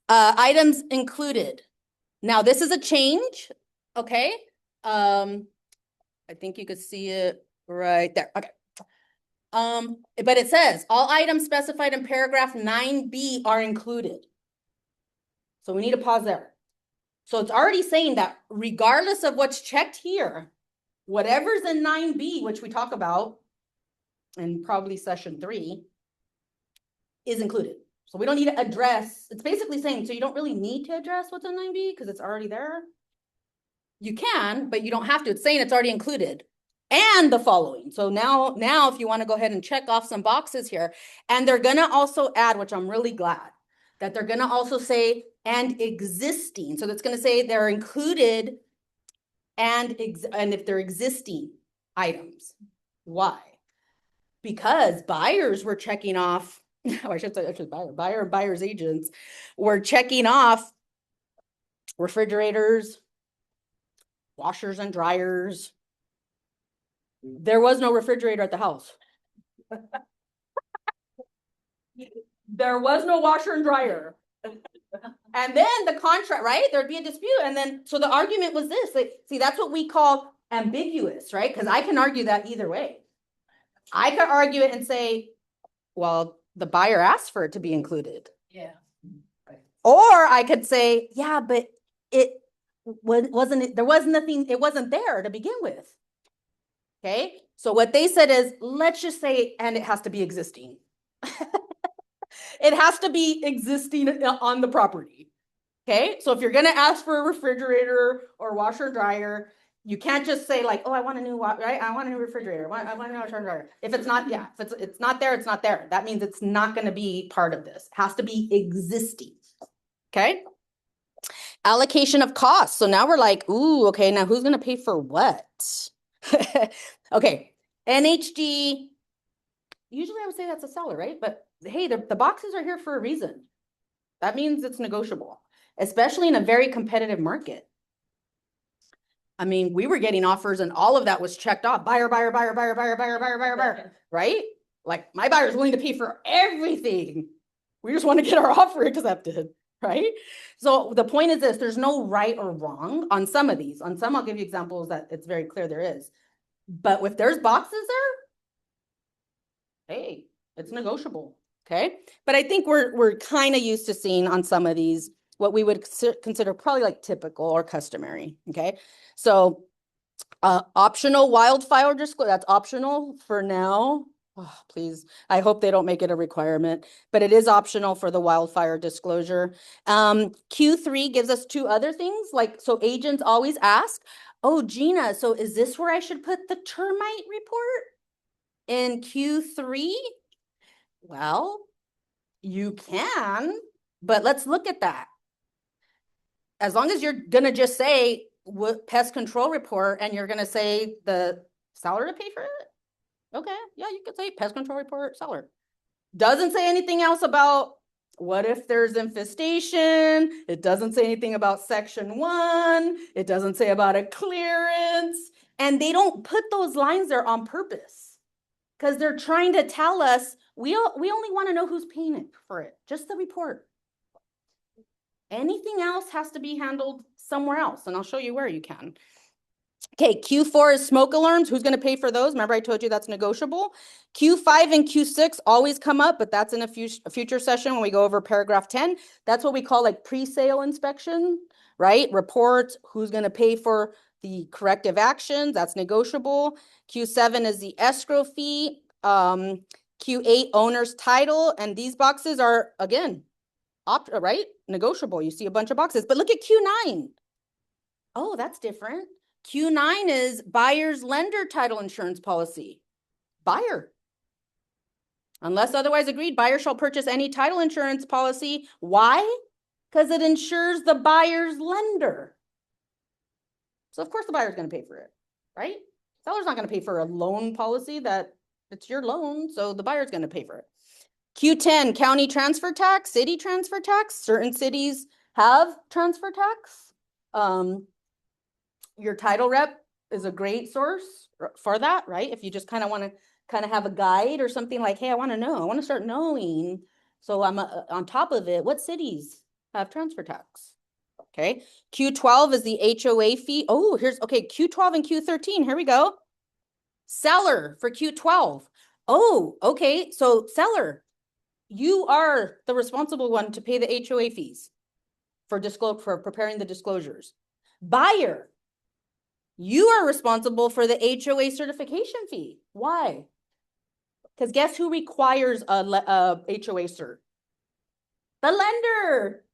Items included. Now this is a change. Okay. I think you could see it right there. Okay. But it says all items specified in paragraph 9B are included. So we need to pause there. So it's already saying that regardless of what's checked here, whatever's in 9B, which we talk about in probably session 3, is included. So we don't need to address, it's basically saying, so you don't really need to address what's in 9B because it's already there. You can, but you don't have to. It's saying it's already included. And the following. So now if you want to go ahead and check off some boxes here, and they're going to also add, which I'm really glad, that they're going to also say, and existing. So that's going to say they're included and if they're existing items. Why? Because buyers were checking off, I should say actually buyer and buyer's agents were checking off refrigerators, washers and dryers. There was no refrigerator at the house. There was no washer and dryer. And then the contract, right? There'd be a dispute. And then, so the argument was this, like, see, that's what we call ambiguous, right? Because I can argue that either way. I could argue it and say, well, the buyer asked for it to be included. Yeah. Or I could say, yeah, but it wasn't, there was nothing, it wasn't there to begin with. Okay. So what they said is, let's just say, and it has to be existing. It has to be existing on the property. Okay. So if you're going to ask for a refrigerator or washer and dryer, you can't just say like, oh, I want a new, right? I want a new refrigerator. I want a new washer and dryer. If it's not, yeah, if it's not there, it's not there. That means it's not going to be part of this. It has to be existing. Okay. Allocation of costs. So now we're like, ooh, okay, now who's going to pay for what? Okay. NHD. Usually I would say that's a seller, right? But hey, the boxes are here for a reason. That means it's negotiable, especially in a very competitive market. I mean, we were getting offers and all of that was checked off. Buyer, right? Like my buyer's willing to pay for everything. We just want to get our offer accepted, right? So the point is this, there's no right or wrong on some of these. On some, I'll give you examples that it's very clear there is. But if there's boxes there, hey, it's negotiable, okay? But I think we're kind of used to seeing on some of these what we would consider probably like typical or customary, okay? So optional wildfire disclosure, that's optional for now. Oh, please, I hope they don't make it a requirement, but it is optional for the wildfire disclosure. Q3 gives us 2 other things, like, so agents always ask, oh, Gina, so is this where I should put the termite report in Q3? Well, you can, but let's look at that. As long as you're going to just say what pest control report and you're going to say the seller to pay for it. Okay. Yeah, you could say pest control report seller. Doesn't say anything else about what if there's infestation. It doesn't say anything about section 1. It doesn't say about a clearance. And they don't put those lines there on purpose. Because they're trying to tell us, we only want to know who's paying it for it, just the report. Anything else has to be handled somewhere else, and I'll show you where you can. Okay, Q4 is smoke alarms. Who's going to pay for those? Remember I told you that's negotiable. Q5 and Q6 always come up, but that's in a future session when we go over paragraph 10. That's what we call like pre-sale inspection, right? Reports, who's going to pay for the corrective actions, that's negotiable. Q7 is the escrow fee. Q8, owner's title, and these boxes are, again, right? Negotiable. You see a bunch of boxes, but look at Q9. Oh, that's different. Q9 is buyer's lender title insurance policy. Buyer. Unless otherwise agreed, buyer shall purchase any title insurance policy. Why? Because it insures the buyer's lender. So of course the buyer's going to pay for it, right? Seller's not going to pay for a loan policy that it's your loan, so the buyer's going to pay for it. Q10, county transfer tax, city transfer tax. Certain cities have transfer tax. Your title rep is a great source for that, right? If you just kind of want to kind of have a guide or something like, hey, I want to know, I want to start knowing. So I'm on top of it. What cities have transfer tax? Okay. Q12 is the HOA fee. Oh, here's, okay, Q12 and Q13. Here we go. Seller for Q12. Oh, okay. So seller, you are the responsible one to pay the HOA fees for preparing the disclosures. Buyer, you are responsible for the HOA certification fee. Why? Because guess who requires a HOA cert? The lender.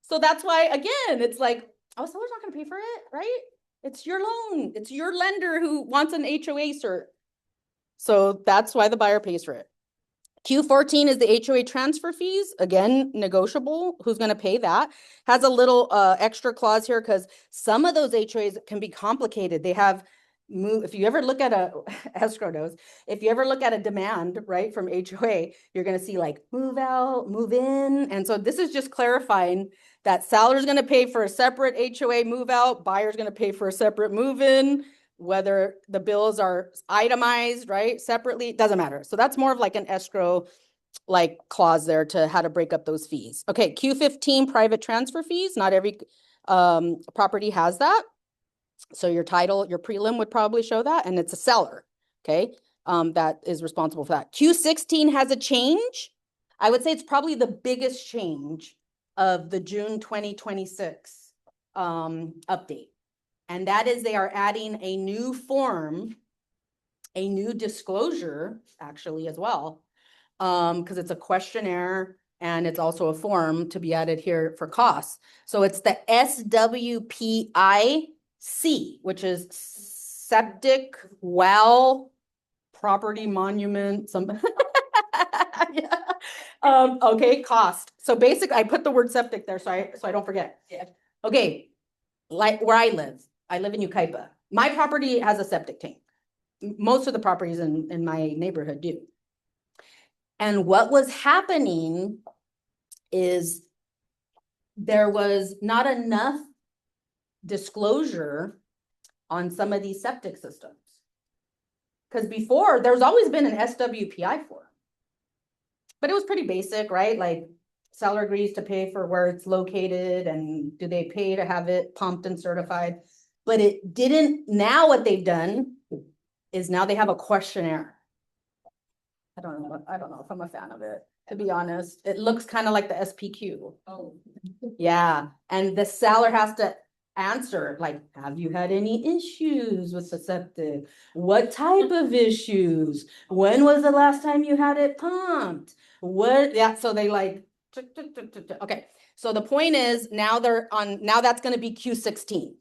So that's why, again, it's like, oh, seller's not going to pay for it, right? It's your loan. It's your lender who wants an HOA cert. So that's why the buyer pays for it. Q14 is the HOA transfer fees. Again, negotiable. Who's going to pay that? Has a little extra clause here because some of those HOAs can be complicated. They have if you ever look at a escrow knows, if you ever look at a demand, right, from HOA, you're going to see like move out, move in. And so this is just clarifying that seller's going to pay for a separate HOA move out, buyer's going to pay for a separate move in. Whether the bills are itemized, right, separately, it doesn't matter. So that's more of like an escrow like clause there to how to break up those fees. Okay, Q15, private transfer fees. Not every property has that. So your title, your prelim would probably show that, and it's a seller, okay, that is responsible for that. Q16 has a change. I would say it's probably the biggest change of the June 2026 update. And that is they are adding a new form, a new disclosure, actually, as well, because it's a questionnaire and it's also a form to be added here for costs. So it's the SWPIC, which is septic, well, property monument, some. Yeah. Okay, cost. So basically, I put the word septic there so I don't forget. Yeah. Okay, like where I live in Ukaipa. My property has a septic tank. Most of the properties in my neighborhood do. And what was happening is there was not enough disclosure on some of these septic systems. Because before, there's always been an SWPI form. But it was pretty basic, right? Like seller agrees to pay for where it's located and do they pay to have it pumped and certified? But it didn't. Now what they've done is now they have a questionnaire. I don't know if I'm a fan of it, to be honest. It looks kind of like the SPQ. Oh. Yeah. And the seller has to answer, like, have you had any issues with the septic? What type of issues? When was the last time you had it pumped? What? Yeah. So they like, okay. So the point is now that's going to be Q16.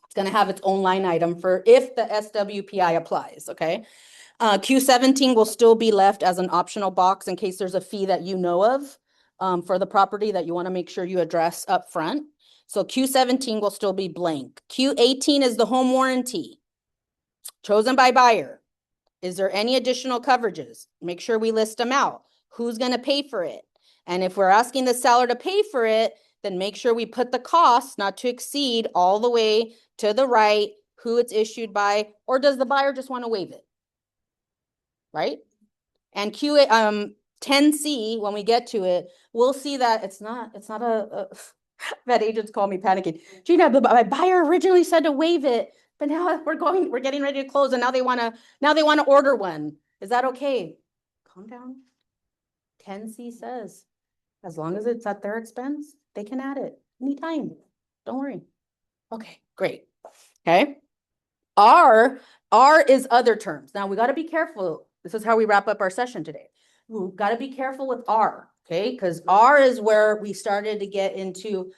It's going to have its own line item for if the SWPI applies, okay? Q17 will still be left as an optional box in case there's a fee that you know of for the property that you want to make sure you address up front. So Q17 will still be blank. Q18 is the home warranty chosen by buyer. Is there any additional coverages? Make sure we list them out. Who's going to pay for it? And if we're asking the seller to pay for it, then make sure we put the cost not to exceed all the way to the right, who it's issued by, or does the buyer just want to waive it? right? And QA, 10C, when we get to it, we'll see that it's not I've had agents call me panicking. Gina, my buyer originally said to waive it, but now we're getting ready to close and now they wanna order one. Is that okay? Calm down. 10C says, as long as it's at their expense, they can add it anytime. Don't worry. Okay, great. Okay. R is other terms. Now we got to be careful. This is how we wrap up our session today. We've got to be careful with R, okay? Because R is where we started to get into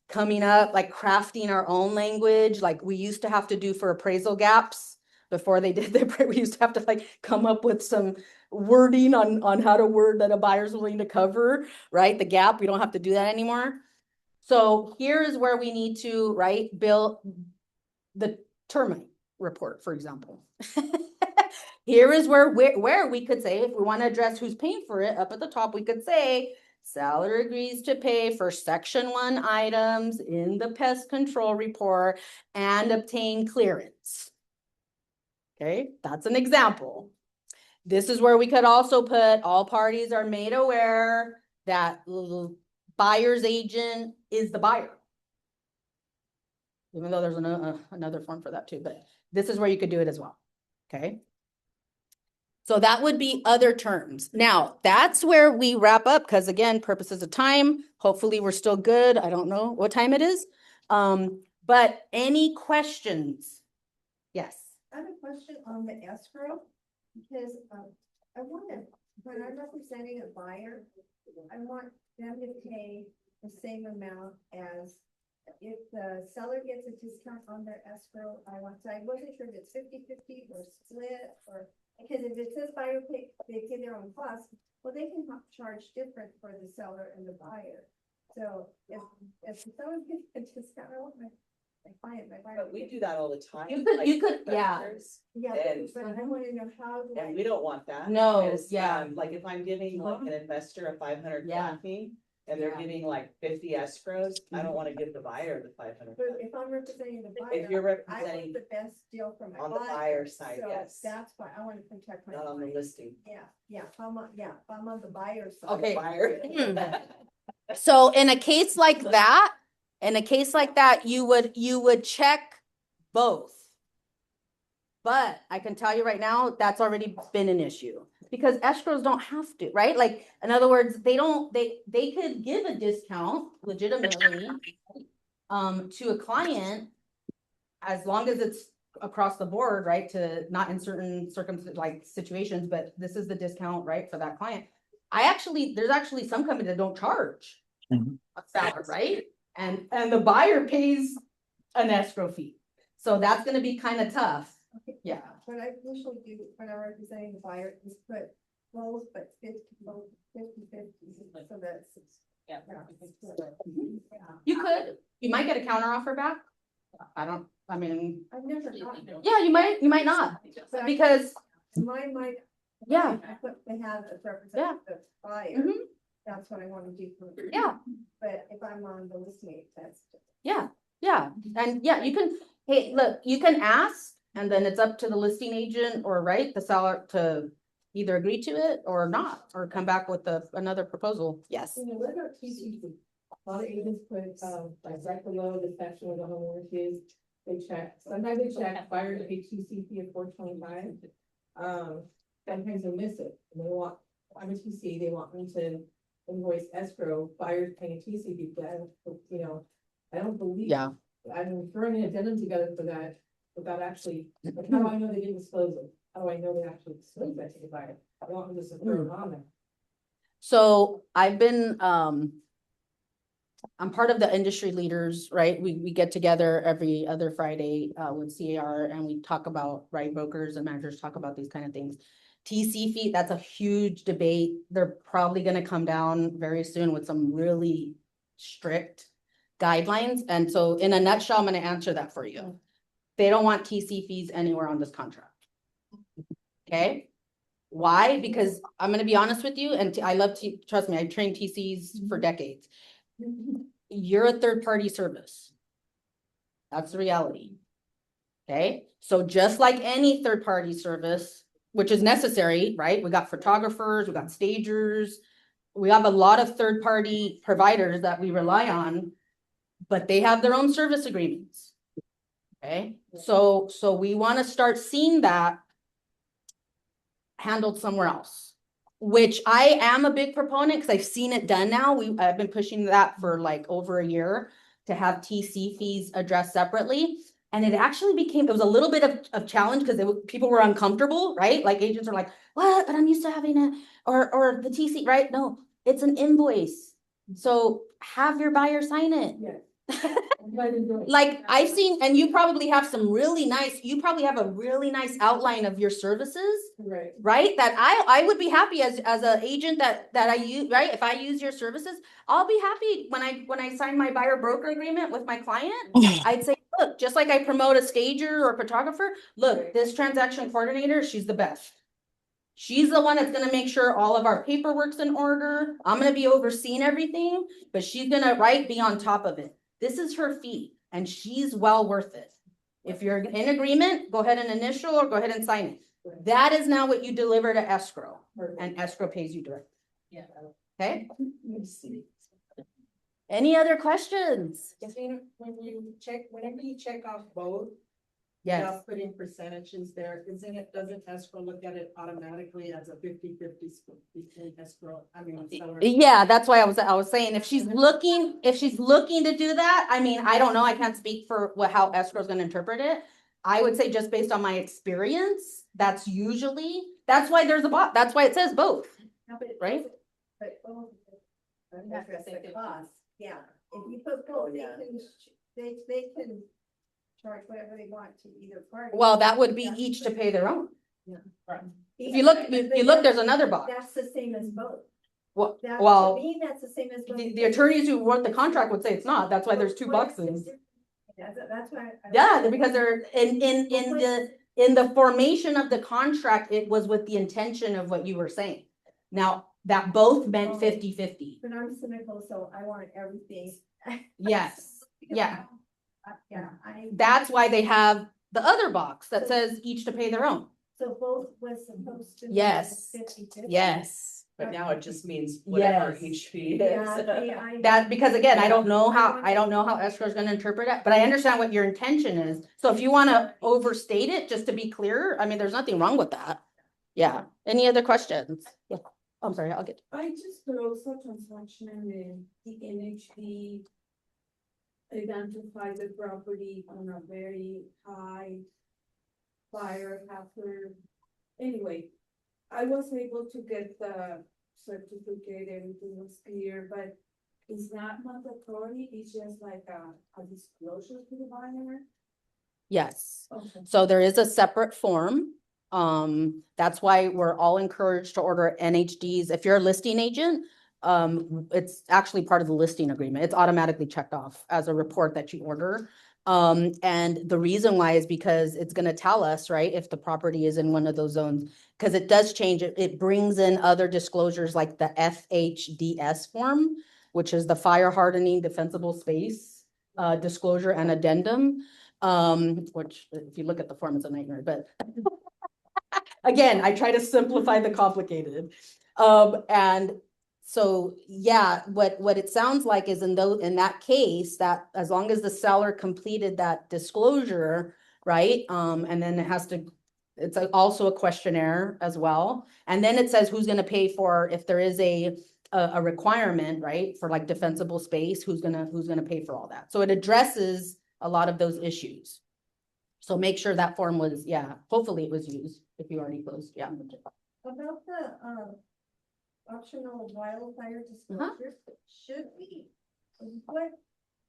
coming up, like crafting our own language, like we used to have to do for appraisal gaps before they did we used to have to like come up with some wording on how to word that a buyer's willing to cover, right? The gap, we don't have to do that anymore. So here is where we need to, right, build the termite report, for example. Here is where we could say, if we want to address who's paying for it, up at the top, we could say, seller agrees to pay for section 1 items in the pest control report and obtain clearance. Okay, that's an example. This is where we could also put all parties are made aware that buyer's agent is the buyer. Even though there's another form for that too, but this is where you could do it as well. Okay. So that would be other terms. Now, that's where we wrap up because again, purposes of time, hopefully we're still good. I don't know what time it is. But any questions? Yes. I have a question on the escrow, because I want to, when I'm representing a buyer, I want them to pay the same amount as if the seller gets a discount on their escrow. I wasn't sure if it's 50-50 or split, or because if it says buyer they pay their own costs, well, they can charge different for the seller and the buyer. So if the seller gets a discount, I want my client, my buyer. But we do that all the time. You could, yeah. Yeah, And- but I want to know how. And we don't want that. No, because, yeah. Like if I'm giving like an investor a 500 Yeah. flat fee and they're Yeah. giving like 50 escrows, I don't want to give the buyer the 500. But if I'm representing the buyer. If you're I representing want the best deal for my on the buyer. buyer side, So yes, that's why I want to protect my. not on the client. listing. If I'm on the buyer side. Okay. Buyer. So in a case like that, you would check both. But I can tell you right now, that's already been an issue because escrows don't have to, right? Like, in other words, they could give a discount legitimately to a client as long as it's across the board, right? To not in certain situations, but this is the discount, right, for that client. There's actually some companies that don't charge a seller, right? And the buyer pays an escrow fee. So that's gonna be kind of tough. Okay. Yeah. What I usually do when I'm representing the buyer is put both, but 50, so that's. Yeah. You might get a counter offer back. I've never gotten it. Yeah, you might not, But because, Mine might. yeah, I put they have as representative buyer. Mhm. That's what I want to do. yeah, But if I'm on the listing, that's. yeah, and yeah, hey, look, you can ask, and then it's up to the listing agent or, right, the seller to either agree to it or not, or come back with another proposal. Yes. What about TCC? A lot of agents put, like right below the section where the homeowner is, they check, sometimes they check buyers pay TCP of $425. Sometimes they miss it, and they want, I'm a TC, they want me to invoice escrow, buyers paying TCP, but I don't believe. Yeah. I'm throwing an addendum together for that, without actually, like, how do I know they didn't disclose it? How do I know they actually disclosed that to the buyer? I want them to just throw it on there. So I've been, I'm part of the industry leaders, right? We get together every other Friday with CAR and we talk about, right, brokers and managers talk about these kind of things. TC fee, that's a huge debate. They're probably gonna come down very soon with some really strict guidelines. And so in a nutshell, I'm gonna answer that for you. They don't want TC fees anywhere on this contract. Okay? Why? Because I'm gonna be honest with you, and I love to, trust me, I trained TCs for decades. You're a third-party service. That's the reality. Okay, so just like any third-party service, which is necessary, right? We got photographers, we got stagers. We have a lot of third-party providers that we rely on, but they have their own service agreements. Okay, so we want to start seeing that handled somewhere else, which I am a big proponent because I've seen it done now. I've been pushing that for like over a year to have TC fees addressed separately. And it actually it was a little bit of challenge because people were uncomfortable, right? Like agents are like, what? But I'm used to having or the TC, right? No, it's an invoice. So have your buyer sign it. Yes. Like I've seen, and you probably have a really nice outline of your services, Right. right? That I would be happy as an agent that I use, right? If I use your services, I'll be happy when I sign my buyer broker agreement with my client. I'd say, look, just like I promote a stager or photographer, look, this transaction coordinator, she's the best. She's the one that's gonna make sure all of our paperwork's in order. I'm gonna be overseeing everything, but she's gonna, right, be on top of it. This is her fee, and she's well worth it. If you're in agreement, go ahead and initial or go ahead and sign it. That is now what you deliver to escrow, and escrow pays you directly. Yeah. Okay? Any other questions? Whenever you check off both, Yes. put in percentages there, doesn't escrow look at it automatically as a 50-50 split between escrow, seller? Yeah, that's why I was saying, if she's looking to do that, I mean, I don't know, I can't speak for how escrow is gonna interpret it. I would say just based on my experience, that's why there's a bot, that's why it says both, right? But both. That's the cost, yeah. If you put both, they can charge whatever they want to either party. Well, that would be each to pay their own. If you But look, there's another box. That's the same as both. Well, To well, me, that's the same as both. the attorneys who wrote the contract would say it's not, that's why there's two boxes. That's why. Yeah, because they're in the formation of the contract, it was with the intention of what you were saying. Now, that both meant 50-50. But I'm cynical, so I want everything. Yes, yeah. Yeah, That's why they have the other box that says each to pay their own. so both was supposed to. be Yes. 50-50. Yes. But now it just means whatever Yes. each fee Yeah, is. see, I. That, because again, I don't know how escrow is gonna interpret it, but I understand what your intention is. So if you wanna overstate it, just to be clear, I mean, there's nothing wrong with that. Yeah. Any other questions? Yeah. I'm sorry, I'll get. I just put also transaction in the NHD identify the property on a very high fire hazard. Anyway, I was able to get the certificate, everything was clear, but it's not mandatory, it's just like a disclosure to the buyer. Yes. Okay. So there is a separate form. That's why we're all encouraged to order NHDs. If you're a listing agent, it's actually part of the listing agreement. It's automatically checked off as a report that you order. And the reason why is because it's gonna tell us, right, if the property is in one of those zones, because it does change it. It brings in other disclosures like the FHDS form, which is the fire hardening defensible space, disclosure and addendum. Which if you look at the form, it's a nightmare, but again, I try to simplify the complicated. And so, yeah, what it sounds like is in that case, that as long as the seller completed that disclosure, right? And then it's also a questionnaire as well. And then it says who's gonna pay for, if there is a requirement, right? For like defensible space, who's gonna pay for all that? So it addresses a lot of those issues. So make sure that form was, hopefully it was used if you already closed, yeah. About the, optional wildfire disclosure, what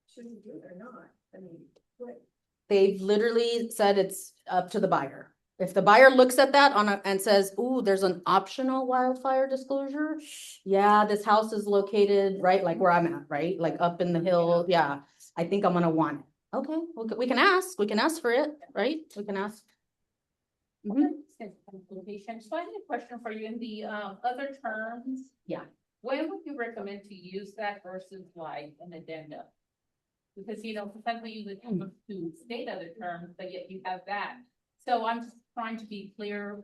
should we do or not? I mean, what? They've literally said it's up to the buyer. If the buyer looks at that and says, ooh, there's an optional wildfire disclosure. Yeah, this house is located right, like where I'm at, right? Like up in the hill, yeah. I think I'm gonna want it. Okay, we can ask for it, right? We can ask. Mhm. So I have a question for you in the other terms. Yeah. When would you recommend to use that versus like an addendum? Because sometimes we use it to state other terms, but yet you have that. So I'm just trying to be clear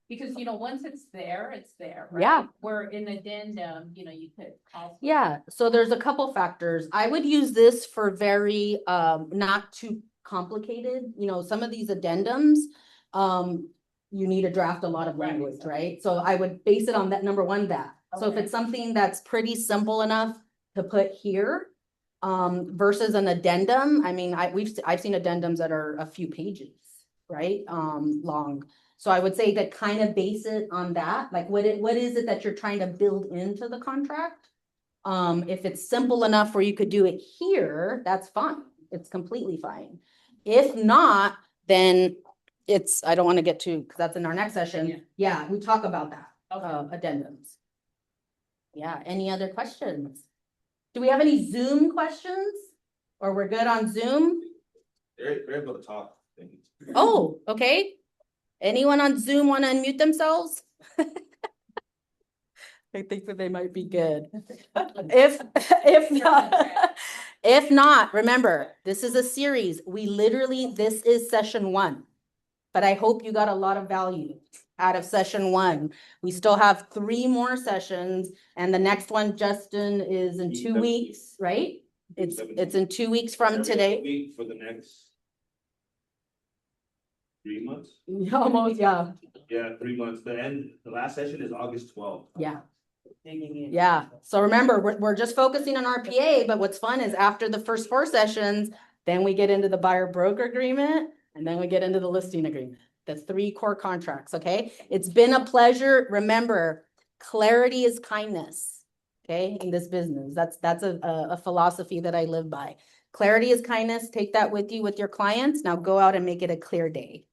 Because, once it's there, right? Yeah. Where in addendum, you could. also- Yeah, so there's a couple factors. I would use this for very, not too complicated, some of these addendums. You need to draft a lot of Right. language, right? So I would base it on that, number one, that. So if Okay. it's something that's pretty simple enough to put here, versus an addendum, I mean, I've seen addendums that are a few pages, right? Long. So I would say that kind of base it on that, like what is it that you're trying to build into the contract? If it's simple enough where you could do it here, that's fine. It's completely fine. If not, then I don't want to get to, because that's in our next session. Yeah, we talk about that, Okay. addendums. Yeah, any other questions? Do we have any Zoom questions? Or we're good on Zoom? They're able to talk. Oh, okay. Anyone on Zoom want to unmute themselves? I think that they might be good. If not, remember, this is a series. This is session 1. But I hope you got a lot of value out of session 1. We still have 3 more sessions, and the next one, Justin, is in 2 weeks, right? It's in 2 weeks from today. Week for the next 3 months. Almost, yeah. Yeah, 3 months. The last session is August 12th. Yeah. Yeah, so remember, we're just focusing on RPA, but what's fun is after the first 4 sessions, then we get into the buyer broker agreement, and then we get into the listing agreement. The 3 core contracts, okay? It's been a pleasure. Remember, clarity is kindness, okay, in this business. That's a philosophy that I live by. Clarity is kindness. Take that with you with your clients. Now go out and make it a clear day.